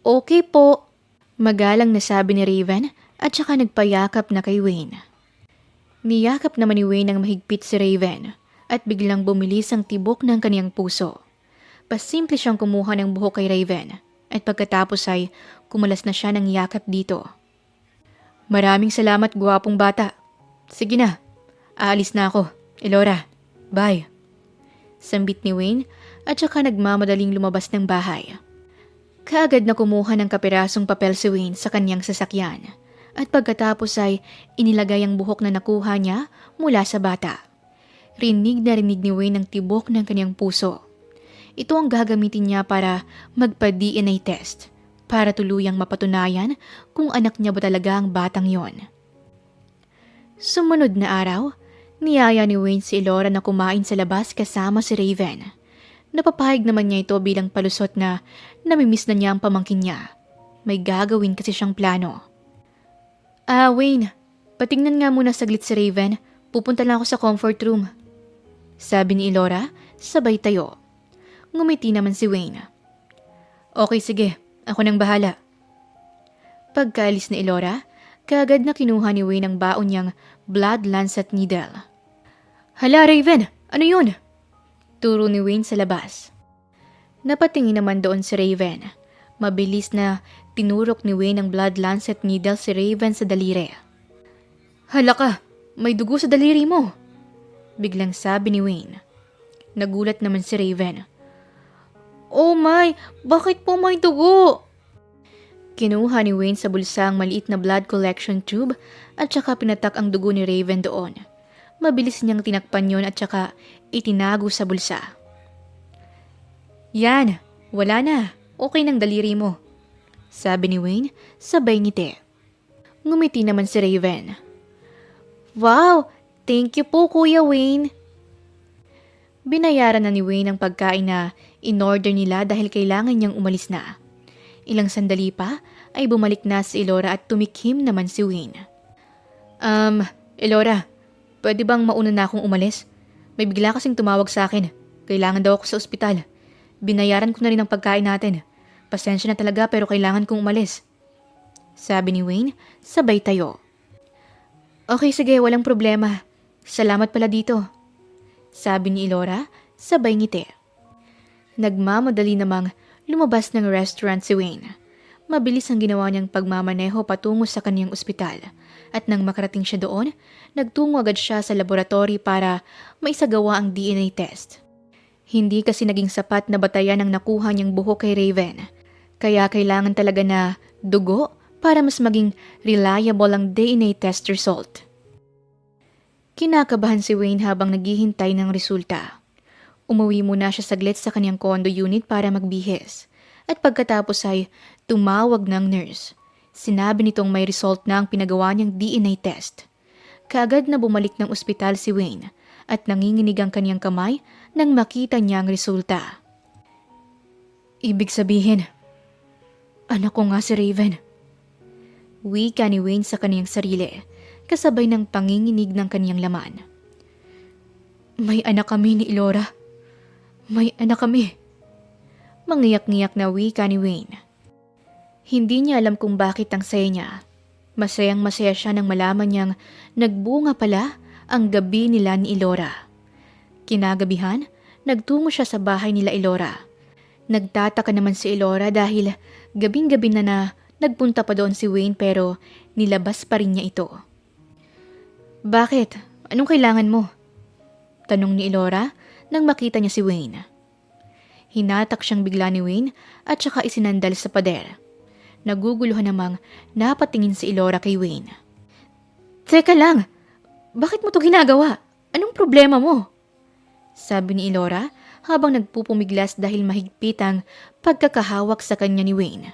[SPEAKER 1] Okay po. Magalang nasabi ni Raven at saka nagpayakap na kay Wayne. Niyakap naman ni Wayne ang mahigpit si Raven at biglang bumilis ang tibok ng kaniyang puso. Pasimple siyang kumuha ng buhok kay Raven at pagkatapos ay kumalas na siya ng yakap dito. Maraming salamat, guwapong bata. Sige na, aalis na ako. Elora, bye. Sambit ni Wayne at saka nagmamadaling lumabas ng bahay. Kaagad na kumuha ng kapirasong papel si Wayne sa kanyang sasakyan at pagkatapos ay inilagay ang buhok na nakuha niya mula sa bata. Rinig na rinig ni Wayne ang tibok ng kanyang puso. Ito ang gagamitin niya para magpa-DNA test para tuluyang mapatunayan kung anak niya ba talaga ang batang yon. Sumunod na araw, niyaya ni Wayne si Elora na kumain sa labas kasama si Raven. Napapahig naman niya ito bilang palusot na namimiss na niya ang pamangkin niya. May gagawin kasi siyang plano. Wayne, patingnan nga muna saglit si Raven. Pupunta lang ako sa comfort room. Sabi ni Elora, sabay tayo. Ngumiti naman si Wayne. Okay, sige. Ako nang bahala. Pagkaalis ni Elora, kaagad na kinuha ni Wayne ang baon niyang blood lancet needle. Hala, Raven! Ano yun? Turo ni Wayne sa labas. Napatingin naman doon si Raven. Mabilis na tinurok ni Wayne ang blood lancet needle si Raven sa daliri. Hala ka! May dugo sa daliri mo! Biglang sabi ni Wayne. Nagulat naman si Raven. Oh my! Bakit po may dugo? Kinuha ni Wayne sa bulsa ang maliit na blood collection tube at saka pinatak ang dugo ni Raven doon. Mabilis niyang tinakpan yon at saka itinago sa bulsa. Yan, wala na. Okay ng daliri mo. Sabi ni Wayne, sabay ngiti. Ngumiti naman si Raven. Wow, thank you po Kuya Wayne. Binayaran na ni Wayne ang pagkain na in-order nila dahil kailangan niyang umalis na. Ilang sandali pa ay bumalik na si Elora at tumikhim naman si Wayne. Elora, pwede bang mauna na akong umalis? May bigla kasing tumawag sa akin. Kailangan daw ako sa ospital. Binayaran ko na rin ang pagkain natin. Pasensya na talaga pero kailangan kong umalis. Sabi ni Wayne, sabay tayo. Okay sige, walang problema. Salamat pala dito. Sabi ni Elora, sabay ngiti. Nagmamadali namang lumabas ng restaurant si Wayne. Mabilis ang ginawa niyang pagmamaneho patungo sa kanyang ospital. At nang makarating siya doon, nagtungo agad siya sa laboratory para maisagawa ang DNA test. Hindi kasi naging sapat na batayan ang nakuha niyang buhok kay Raven. Kaya kailangan talaga na dugo para mas maging reliable ang DNA test result. Kinakabahan si Wayne habang naghihintay ng resulta. Umuwi muna siya saglit sa kanyang condo unit para magbihis. At pagkatapos ay tumawag ng nurse. Sinabi nitong may result na ang pinagawa niyang DNA test. Kaagad na bumalik ng ospital si Wayne at nanginginig ang kanyang kamay nang makita niya ang resulta. Ibig sabihin, anak ko nga si Raven. Wika ni Wayne sa kanyang sarili, kasabay ng panginginig ng kanyang laman. May anak kami ni Elora. May anak kami. Mangiyak-ngiyak na wika ni Wayne. Hindi niya alam kung bakit ang saya niya. Masayang-masaya siya nang malaman niyang nagbunga pala ang gabi nila ni Elora. Kinagabihan, nagtungo siya sa bahay nila Elora. Nagtataka naman si Elora dahil gabing-gabi na nagpunta pa doon si Wayne pero nilabas pa rin niya ito. Bakit? Anong kailangan mo? Tanong ni Elora nang makita niya si Wayne. Hinatak siyang bigla ni Wayne at saka isinandal sa pader. Naguguluhan namang napatingin si Elora kay Wayne. Teka lang, bakit mo to ginagawa? Anong problema mo? Sabi ni Elora habang nagpupumiglas dahil mahigpit ang pagkakahawak sa kanya ni Wayne.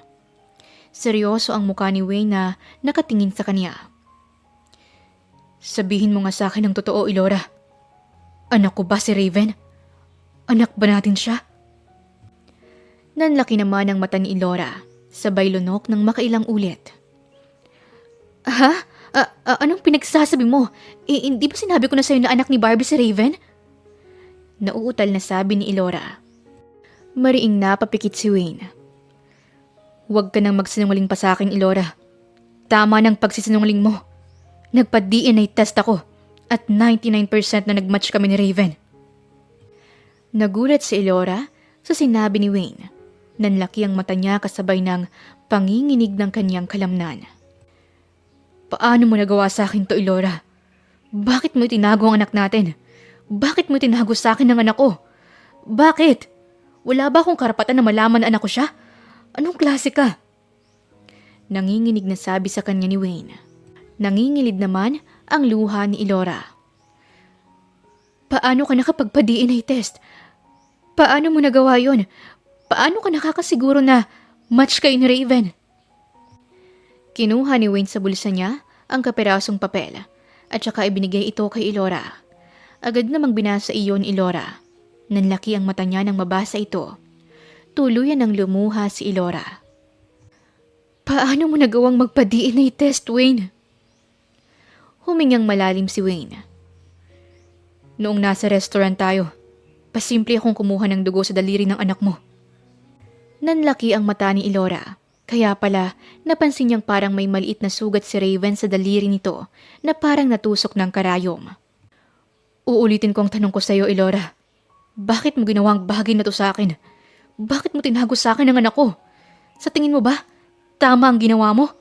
[SPEAKER 1] Seryoso ang mukha ni Wayne na nakatingin sa kanya. Sabihin mo nga sa akin ang totoo, Elora. Anak ko ba si Raven? Anak ba natin siya? Nanlaki naman ang mata ni Elora, sabay lunok ng makailang ulit. Ha? Anong pinagsasabi mo? Hindi ba sinabi ko na sa'yo na anak ni Barbie si Raven? Nauutal na sabi ni Elora. Mariing napapikit si Wayne. Huwag ka nang magsinungaling pa sa akin, Elora. Tama ng pagsisinungaling mo. Nagpa-DNA test ako at 99% na nagmatch kami ni Raven. Nagulat si Elora sa sinabi ni Wayne. Nanlaki ang mata niya kasabay ng panginginig ng kanyang kalamnan. Paano mo nagawa sa akin to, Elora? Bakit mo itinago ang anak natin? Bakit mo itinago sa akin ang anak ko? Bakit? Wala ba akong karapatan na malaman na anak ko siya? Anong klase ka? Nanginginig na sabi sa kanya ni Wayne. Nangingilid naman ang luha ni Elora. Paano ka nakapagpa-DNA test? Paano mo nagawa yon? Paano ka nakakasiguro na match kayo ni Raven? Kinuha ni Wayne sa bulsa niya ang kapirasong papel at saka ibinigay ito kay Elora. Agad namang binasa iyon ni Elora. Nanlaki ang mata niya nang mabasa ito. Tuluyan ng lumuha si Elora. Paano mo nagawang magpa-DNA test, Wayne? Humingang malalim si Wayne. Noong nasa restaurant tayo, pasimple akong kumuha ng dugo sa daliri ng anak mo. Nanlaki ang mata ni Elora, kaya pala napansin niyang parang may maliit na sugat si Raven sa daliri nito na parang natusok ng karayom. Uulitin ko ang tanong ko sa iyo, Elora. Bakit mo ginawa ang bagay na to sa akin? Bakit mo tinago sa akin ang anak ko? Sa tingin mo ba, tama ang ginawa mo?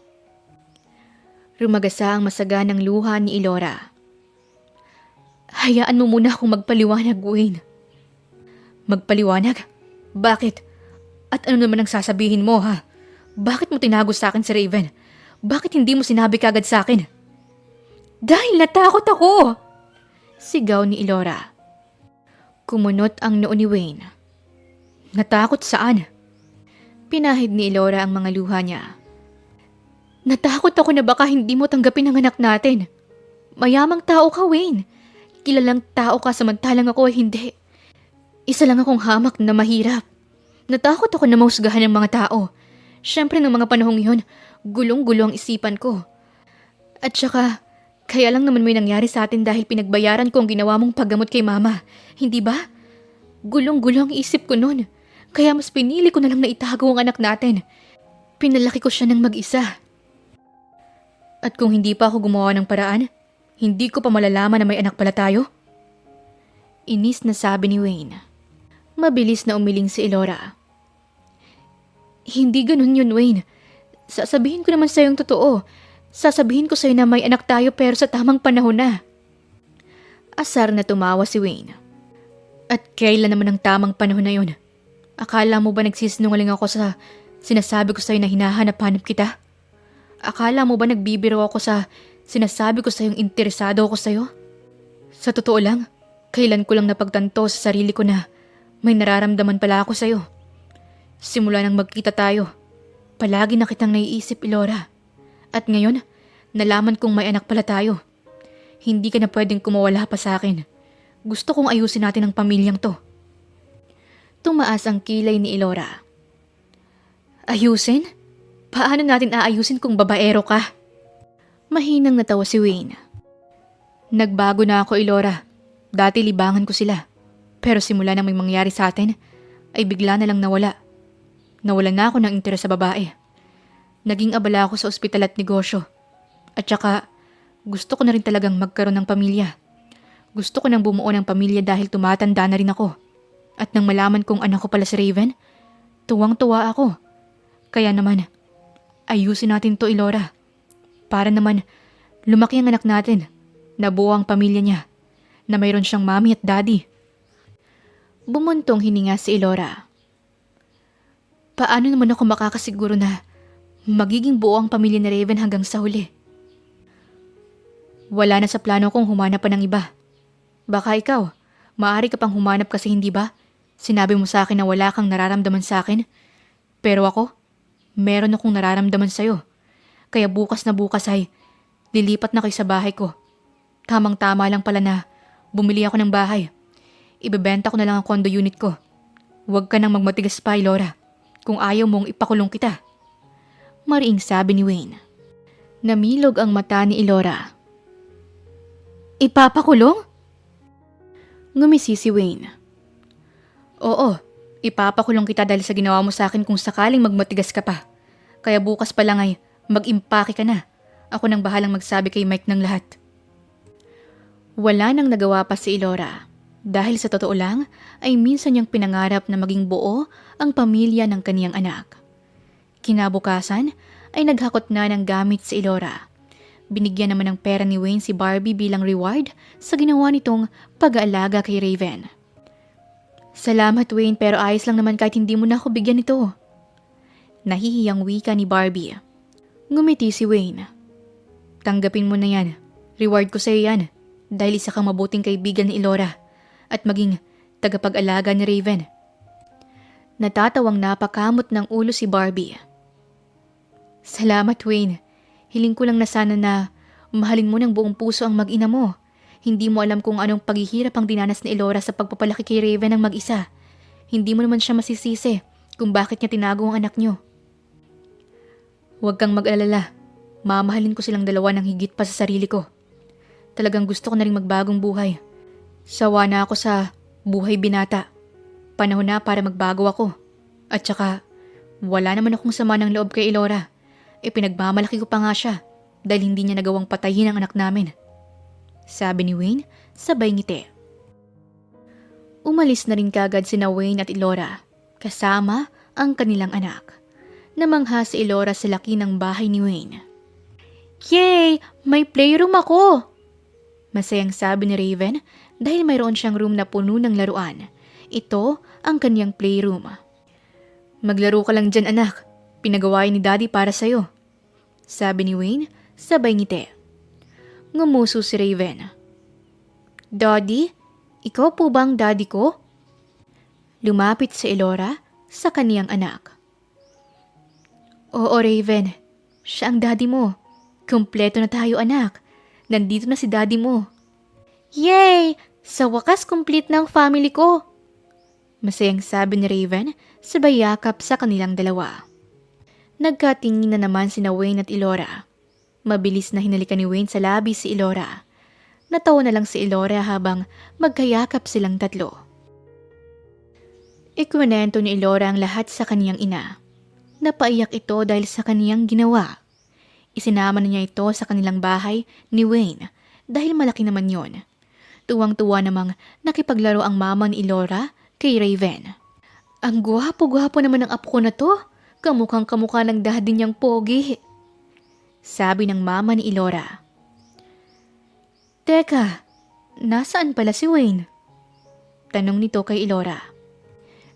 [SPEAKER 1] Rumagasa ang masaganang luha ni Elora. Hayaan mo muna akong magpaliwanag, Wayne. Magpaliwanag? Bakit? At ano naman ang sasabihin mo, ha? Bakit mo tinago sa akin si Raven? Bakit hindi mo sinabi kagad sa akin? Dahil natakot ako! Sigaw ni Elora. Kumunot ang noo ni Wayne. Natakot saan? Pinahid ni Elora ang mga luha niya. Natakot ako na baka hindi mo tanggapin ang anak natin. Mayamang tao ka, Wayne. Kilalang tao ka samantalang ako ay hindi. Isa lang akong hamak na mahirap. Natakot ako na mahusgahan ng mga tao. Siyempre ng mga panahong yun, gulong-gulo ang isipan ko. At saka, kaya lang naman may nangyari sa atin dahil pinagbayaran ko ang ginawa mong paggamot kay mama. Hindi ba? Gulong-gulo ang isip ko noon. Kaya mas pinili ko na lang na itago ang anak natin. Pinalaki ko siya ng mag-isa. At kung hindi pa ako gumawa ng paraan, hindi ko pa malalaman na may anak pala tayo? Inis na sabi ni Wayne. Mabilis na umiling si Elora. Hindi ganun yun, Wayne. Sasabihin ko naman sa'yo yung totoo. Sasabihin ko sa'yo na may anak tayo pero sa tamang panahon na. Asar na tumawa si Wayne. At kailan naman ang tamang panahon na yun? Akala mo ba nagsisinungaling ako sa sinasabi ko sa'yo na hinahanap-hanap kita? Akala mo ba nagbibiro ako sa sinasabi ko sa'yong interesado ako sa'yo? Sa totoo lang, kailan ko lang napagtanto sa sarili ko na may nararamdaman pala ako sa'yo. Simula nang magkita tayo, palagi na kitang naiisip, Elora. At ngayon, nalaman kong may anak pala tayo. Hindi ka na pwedeng kumawala pa sa akin. Gusto kong ayusin natin ang pamilyang to. Tumaas ang kilay ni Elora. Ayusin? Paano natin aayusin kung babaero ka? Mahinang natawa si Wayne. Nagbago na ako, Elora. Dati libangan ko sila. Pero simula nang may mangyari sa atin, ay bigla na lang nawala. Nawalan na ako ng interes sa babae. Naging abala ako sa ospital at negosyo. At saka, gusto ko na rin talagang magkaroon ng pamilya. Gusto ko nang bumuo ng pamilya dahil tumatanda na rin ako. At nang malaman kong anak ko pala si Raven, tuwang-tuwa ako. Kaya naman, ayusin natin to, Elora. Para naman, lumaki ang anak natin, nabuo ang pamilya niya, na mayroon siyang mami at daddy. Bumuntong hininga si Elora. Paano naman ako makakasiguro na magiging buo ang pamilya ni Raven hanggang sa huli? Wala na sa plano kong humanap pa ng iba. Baka ikaw, maaari ka pang humanap kasi hindi ba? Sinabi mo sa akin na wala kang nararamdaman sa akin. Pero ako, meron akong nararamdaman sa'yo. Kaya bukas na bukas ay lilipat na kayo sa bahay ko. Tamang-tama lang pala na bumili ako ng bahay. Ibebenta ko na lang ang condo unit ko. Huwag ka nang magmatigas pa, Elora. Kung ayaw mong ipakulong kita. Mariing sabi ni Wayne. Namilog ang mata ni Elora. Ipapakulong? Ngumisi si Wayne. Oo, ipapakulong kita dahil sa ginawa mo sa akin kung sakaling magmatigas ka pa. Kaya bukas pa lang ay mag-impake ka na. Ako nang bahalang magsabi kay Mike ng lahat. Wala nang nagawa pa si Elora. Dahil sa totoo lang, ay minsan niyang pinangarap na maging buo ang pamilya ng kaniyang anak. Kinabukasan, ay naghakot na ng gamit si Elora. Binigyan naman ng pera ni Wayne si Barbie bilang reward sa ginawa nitong pag-aalaga kay Raven. Salamat, Wayne, pero ayos lang naman kahit hindi mo na ako bigyan nito. Nahihiyang wika ni Barbie. Ngumiti si Wayne. Tanggapin mo na yan. Reward ko sa'yo yan. Dahil isa kang mabuting kaibigan ni Elora. At maging tagapag-alaga ni Raven. Natatawang napakamot ng ulo si Barbie. Salamat, Wayne. Hiling ko lang na sana na mahalin mo ng buong puso ang mag-ina mo. Hindi mo alam kung anong paghihirap ang dinanas ni Elora sa pagpapalaki kay Raven ng mag-isa. Hindi mo naman siya masisisi kung bakit niya tinago ang anak niyo. Huwag kang mag-alala. Mamahalin ko silang dalawa ng higit pa sa sarili ko. Talagang gusto ko na rin magbagong buhay. Sawa na ako sa buhay binata. Panahon na para magbago ako. At saka, wala naman akong sama ng loob kay Elora. Pinagmamalaki ko pa nga siya dahil hindi niya nagawang patayin ang anak namin. Sabi ni Wayne, sabay ngiti. Umalis na rin kagad sina Wayne at Elora, kasama ang kanilang anak. Namangha si Elora sa laki ng bahay ni Wayne. Yay! May playroom ako! Masayang sabi ni Raven dahil mayroon siyang room na puno ng laruan. Ito ang kanyang playroom. Maglaro ka lang dyan, anak. Pinagawain ni Daddy para sa'yo. Sabi ni Wayne, sabay ngiti. Ngumuso si Raven. Daddy? Ikaw po bang daddy ko? Lumapit si Elora sa kaniyang anak. Oo, Raven. Siya ang daddy mo. Kumpleto na tayo, anak. Nandito na si daddy mo. Yay! Sa wakas, complete na ang family ko. Masayang sabi ni Raven, sabay yakap sa kanilang dalawa. Nagkatingin na naman sina Wayne at Elora. Mabilis na hinalikan ni Wayne sa labi si Elora. Natawa na lang si Elora habang magkayakap silang tatlo. Ikwento ni Elora ang lahat sa kaniyang ina. Napaiyak ito dahil sa kaniyang ginawa. Isinama na niya ito sa kanilang bahay ni Wayne dahil malaki naman yon. Tuwang-tuwa namang nakipaglaro ang mama ni Elora kay Raven. Ang gwapo-gwapo naman ng apo ko na to. Kamukhang kamukha ng daddy niyang pogi. Sabi ng mama ni Elora. Teka, nasaan pala si Wayne? Tanong nito kay Elora.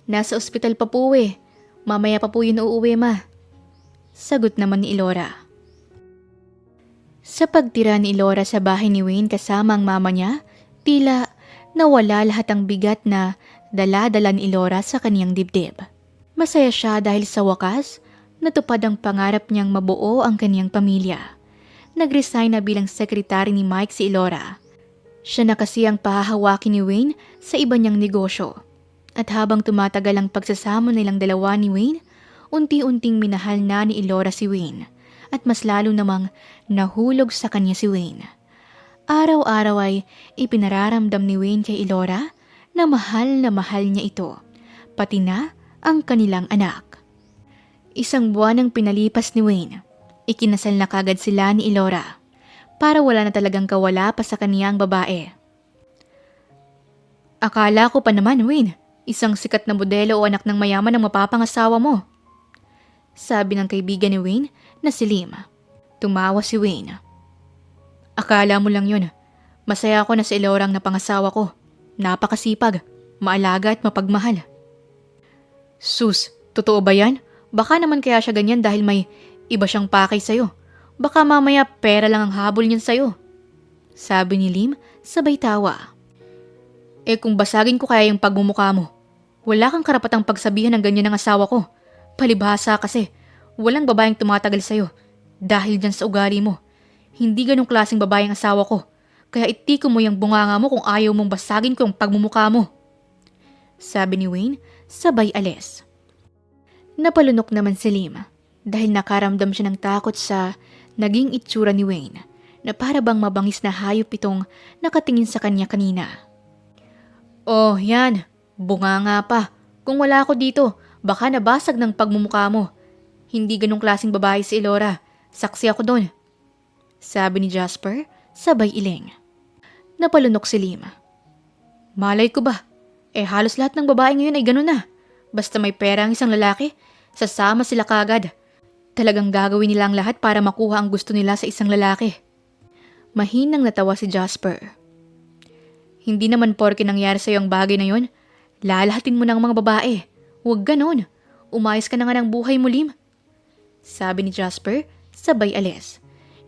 [SPEAKER 1] Nasa ospital pa po eh. Mamaya pa po yun uuwi, ma. Sagot naman ni Elora. Sa pagtira ni Elora sa bahay ni Wayne kasama ang mama niya, tila nawala lahat ang bigat na dala-dala ni Elora sa kaniyang dibdib. Masaya siya dahil sa wakas, natupad ang pangarap niyang mabuo ang kaniyang pamilya. Nag-resign na bilang sekretary ni Mike si Elora. Siya na kasi ang pahahawakin ni Wayne sa iba niyang negosyo. At habang tumatagal ang pagsasama nilang dalawa ni Wayne, unti-unting minahal na ni Elora si Wayne at mas lalo namang nahulog sa kanya si Wayne. Araw-araw ay ipinararamdam ni Wayne kay Elora na mahal niya ito, pati na ang kanilang anak. Isang buwan ang pinalipas ni Wayne. Ikinasal na kagad sila ni Elora para wala na talagang kawala pa sa kaniyang babae. Akala ko pa naman, Wayne, isang sikat na modelo o anak ng mayaman ang mapapangasawa mo. Sabi ng kaibigan ni Wayne na si Lim. Tumawa si Wayne. Akala mo lang yun. Masaya ako na si Elora ang napangasawa ko. Napakasipag, maalaga at mapagmahal. Sus, totoo ba yan? Baka naman kaya siya ganyan dahil may iba siyang pakay sa'yo. Baka mamaya pera lang ang habol niyan sa'yo. Sabi ni Lim, sabay tawa. Kung basagin ko kaya yung pagmumukha mo, wala kang karapatang pagsabihan ng ganyan ng asawa ko. Palibhasa kasi, walang babaeng tumatagal sa'yo dahil dyan sa ugali mo. Hindi ganong klaseng babae ang asawa ko, kaya itiko mo yung bunganga mo kung ayaw mong basagin ko yung pagmumukha mo. Sabi ni Wayne, sabay alis. Napalunok naman si Lim dahil nakaramdam siya ng takot sa naging itsura ni Wayne na para bang mabangis na hayop itong nakatingin sa kanya kanina. Oh, yan. Bunga nga pa. Kung wala ako dito, baka nabasag ng pagmumukha mo. Hindi ganong klaseng babae si Elora. Saksi ako doon. Sabi ni Jasper, sabay iling. Napalunok si Lim. Malay ko ba? Halos lahat ng babae ngayon ay gano'n na. Basta may pera ang isang lalaki, sasama sila kagad. Talagang gagawin nila ang lahat para makuha ang gusto nila sa isang lalaki. Mahinang natawa si Jasper. Hindi naman porke nangyari sa'yo ang bagay na yon, lalahatin mo ng mga babae. Huwag ganon. Umayos ka na nga ng buhay mo, Lim. Sabi ni Jasper, sabay alis.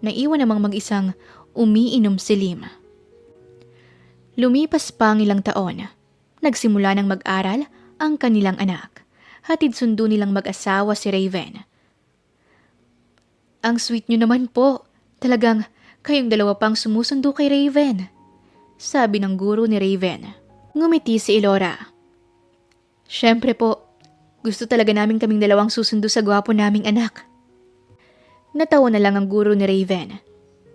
[SPEAKER 1] Naiwan namang mag-isang umiinom si Lim. Lumipas pa ang ilang taon. Nagsimula ng mag-aral ang kanilang anak. Hatid sundo nilang mag-asawa si Raven. Ang sweet nyo naman po. Talagang kayong dalawa pang sumusundo kay Raven. Sabi ng guro ni Raven. Ngumiti si Elora. Siyempre po, gusto talaga namin kaming dalawang susundo sa gwapo naming anak. Natawa na lang ang guro ni Raven.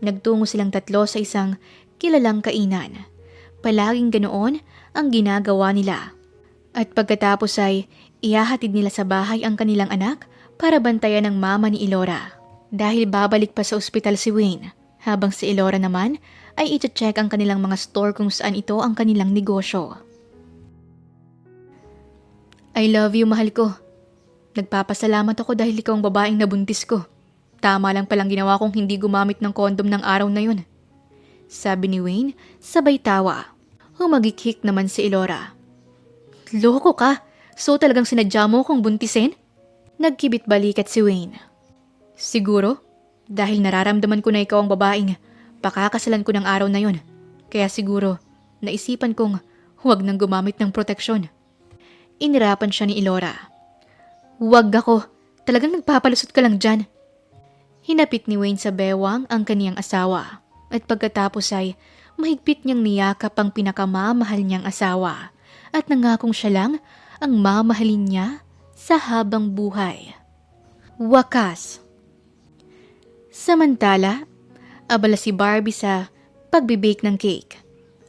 [SPEAKER 1] Nagtungo silang tatlo sa isang kilalang kainan. Palaging ganoon ang ginagawa nila. At pagkatapos ay ihahatid nila sa bahay ang kanilang anak para bantayan ng mama ni Elora. Dahil babalik pa sa ospital si Wayne, habang si Elora naman ay iti-check ang kanilang mga store kung saan ito ang kanilang negosyo. I love you, mahal ko. Nagpapasalamat ako dahil ikaw ang babaeng nabuntis ko. Tama lang palang ginawa kong hindi gumamit ng kondom ng araw na yun. Sabi ni Wayne, sabay tawa. Humagikik naman si Elora. Loko ka? So talagang sinadya mo kong buntisin? Nagkibit balikat si Wayne. Siguro, dahil nararamdaman ko na ikaw ang babaeng pakakasalan ko ng araw na yun. Kaya siguro, naisipan kong huwag nang gumamit ng proteksyon. Inirapan siya ni Elora. Huwag ako, talagang nagpapalusot ka lang dyan. Hinapit ni Wayne sa bewang ang kaniyang asawa at pagkatapos ay mahigpit niyang niyakap ang pinakamamahal niyang asawa at nangakong siya lang ang mamahalin niya sa habang buhay. Wakas. Samantala, abala si Barbie sa pagbibake ng cake.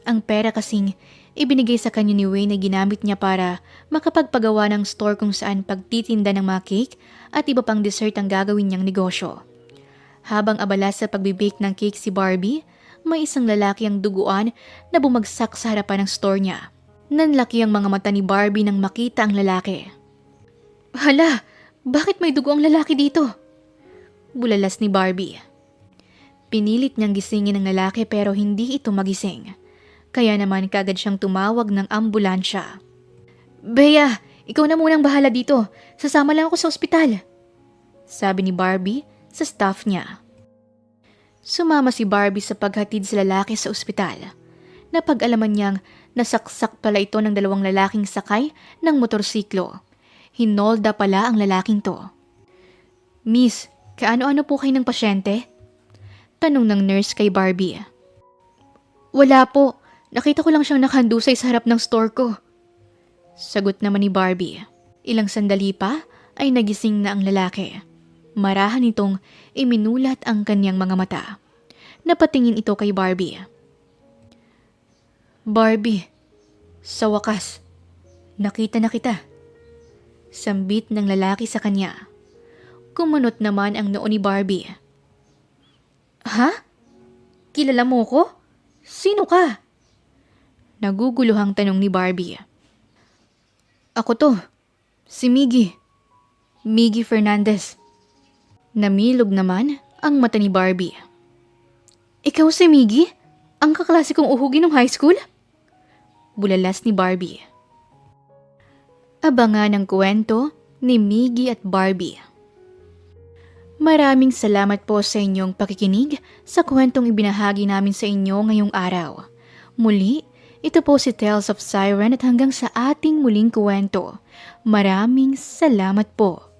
[SPEAKER 1] Ang pera kasing ibinigay sa kanya ni Wayne na ginamit niya para makapagpagawa ng store kung saan pagtitinda ng mga cake at iba pang dessert ang gagawin niyang negosyo. Habang abala sa pagbibake ng cake si Barbie, may isang lalaki ang duguan na bumagsak sa harapan ng store niya. Nanlaki ang mga mata ni Barbie nang makita ang lalaki. Hala, bakit may dugo ang lalaki dito? Bulalas ni Barbie. Pinilit niyang gisingin ang lalaki pero hindi ito magising. Kaya naman kaagad siyang tumawag ng ambulansya. Bea, ikaw na munang bahala dito. Sasama lang ako sa ospital. Sabi ni Barbie sa staff niya. Sumama si Barbie sa paghatid sa lalaki sa ospital. Napag-alaman niyang nasaksak pala ito ng dalawang lalaking sakay ng motorsiklo. Hinolda pala ang lalaking to. Miss, kaano-ano po kayo ng pasyente? Tanong ng nurse kay Barbie. Wala po. Nakita ko lang siyang nakahandusay sa harap ng store ko. Sagot naman ni Barbie. Ilang sandali pa ay nagising na ang lalaki. Marahan itong iminulat ang kanyang mga mata. Napatingin ito kay Barbie. Barbie, sa wakas, nakita na kita. Sambit ng lalaki sa kanya. Kumunot naman ang noo ni Barbie. Ha? Kilala mo ko? Sino ka? Naguguluhang tanong ni Barbie. Ako to, si Miggy. Miggy Fernandez. Namilog naman ang mata ni Barbie. Ikaw si Miggy? Ang kaklase kong uhugi ng high school? Bulalas ni Barbie. Abangan ang kwento ni Miggy at Barbie. Maraming salamat po sa inyong pakikinig sa kwentong ibinahagi namin sa inyo ngayong araw. Muli, ito po si Tales of Siren at hanggang sa ating muling kwento. Maraming salamat po.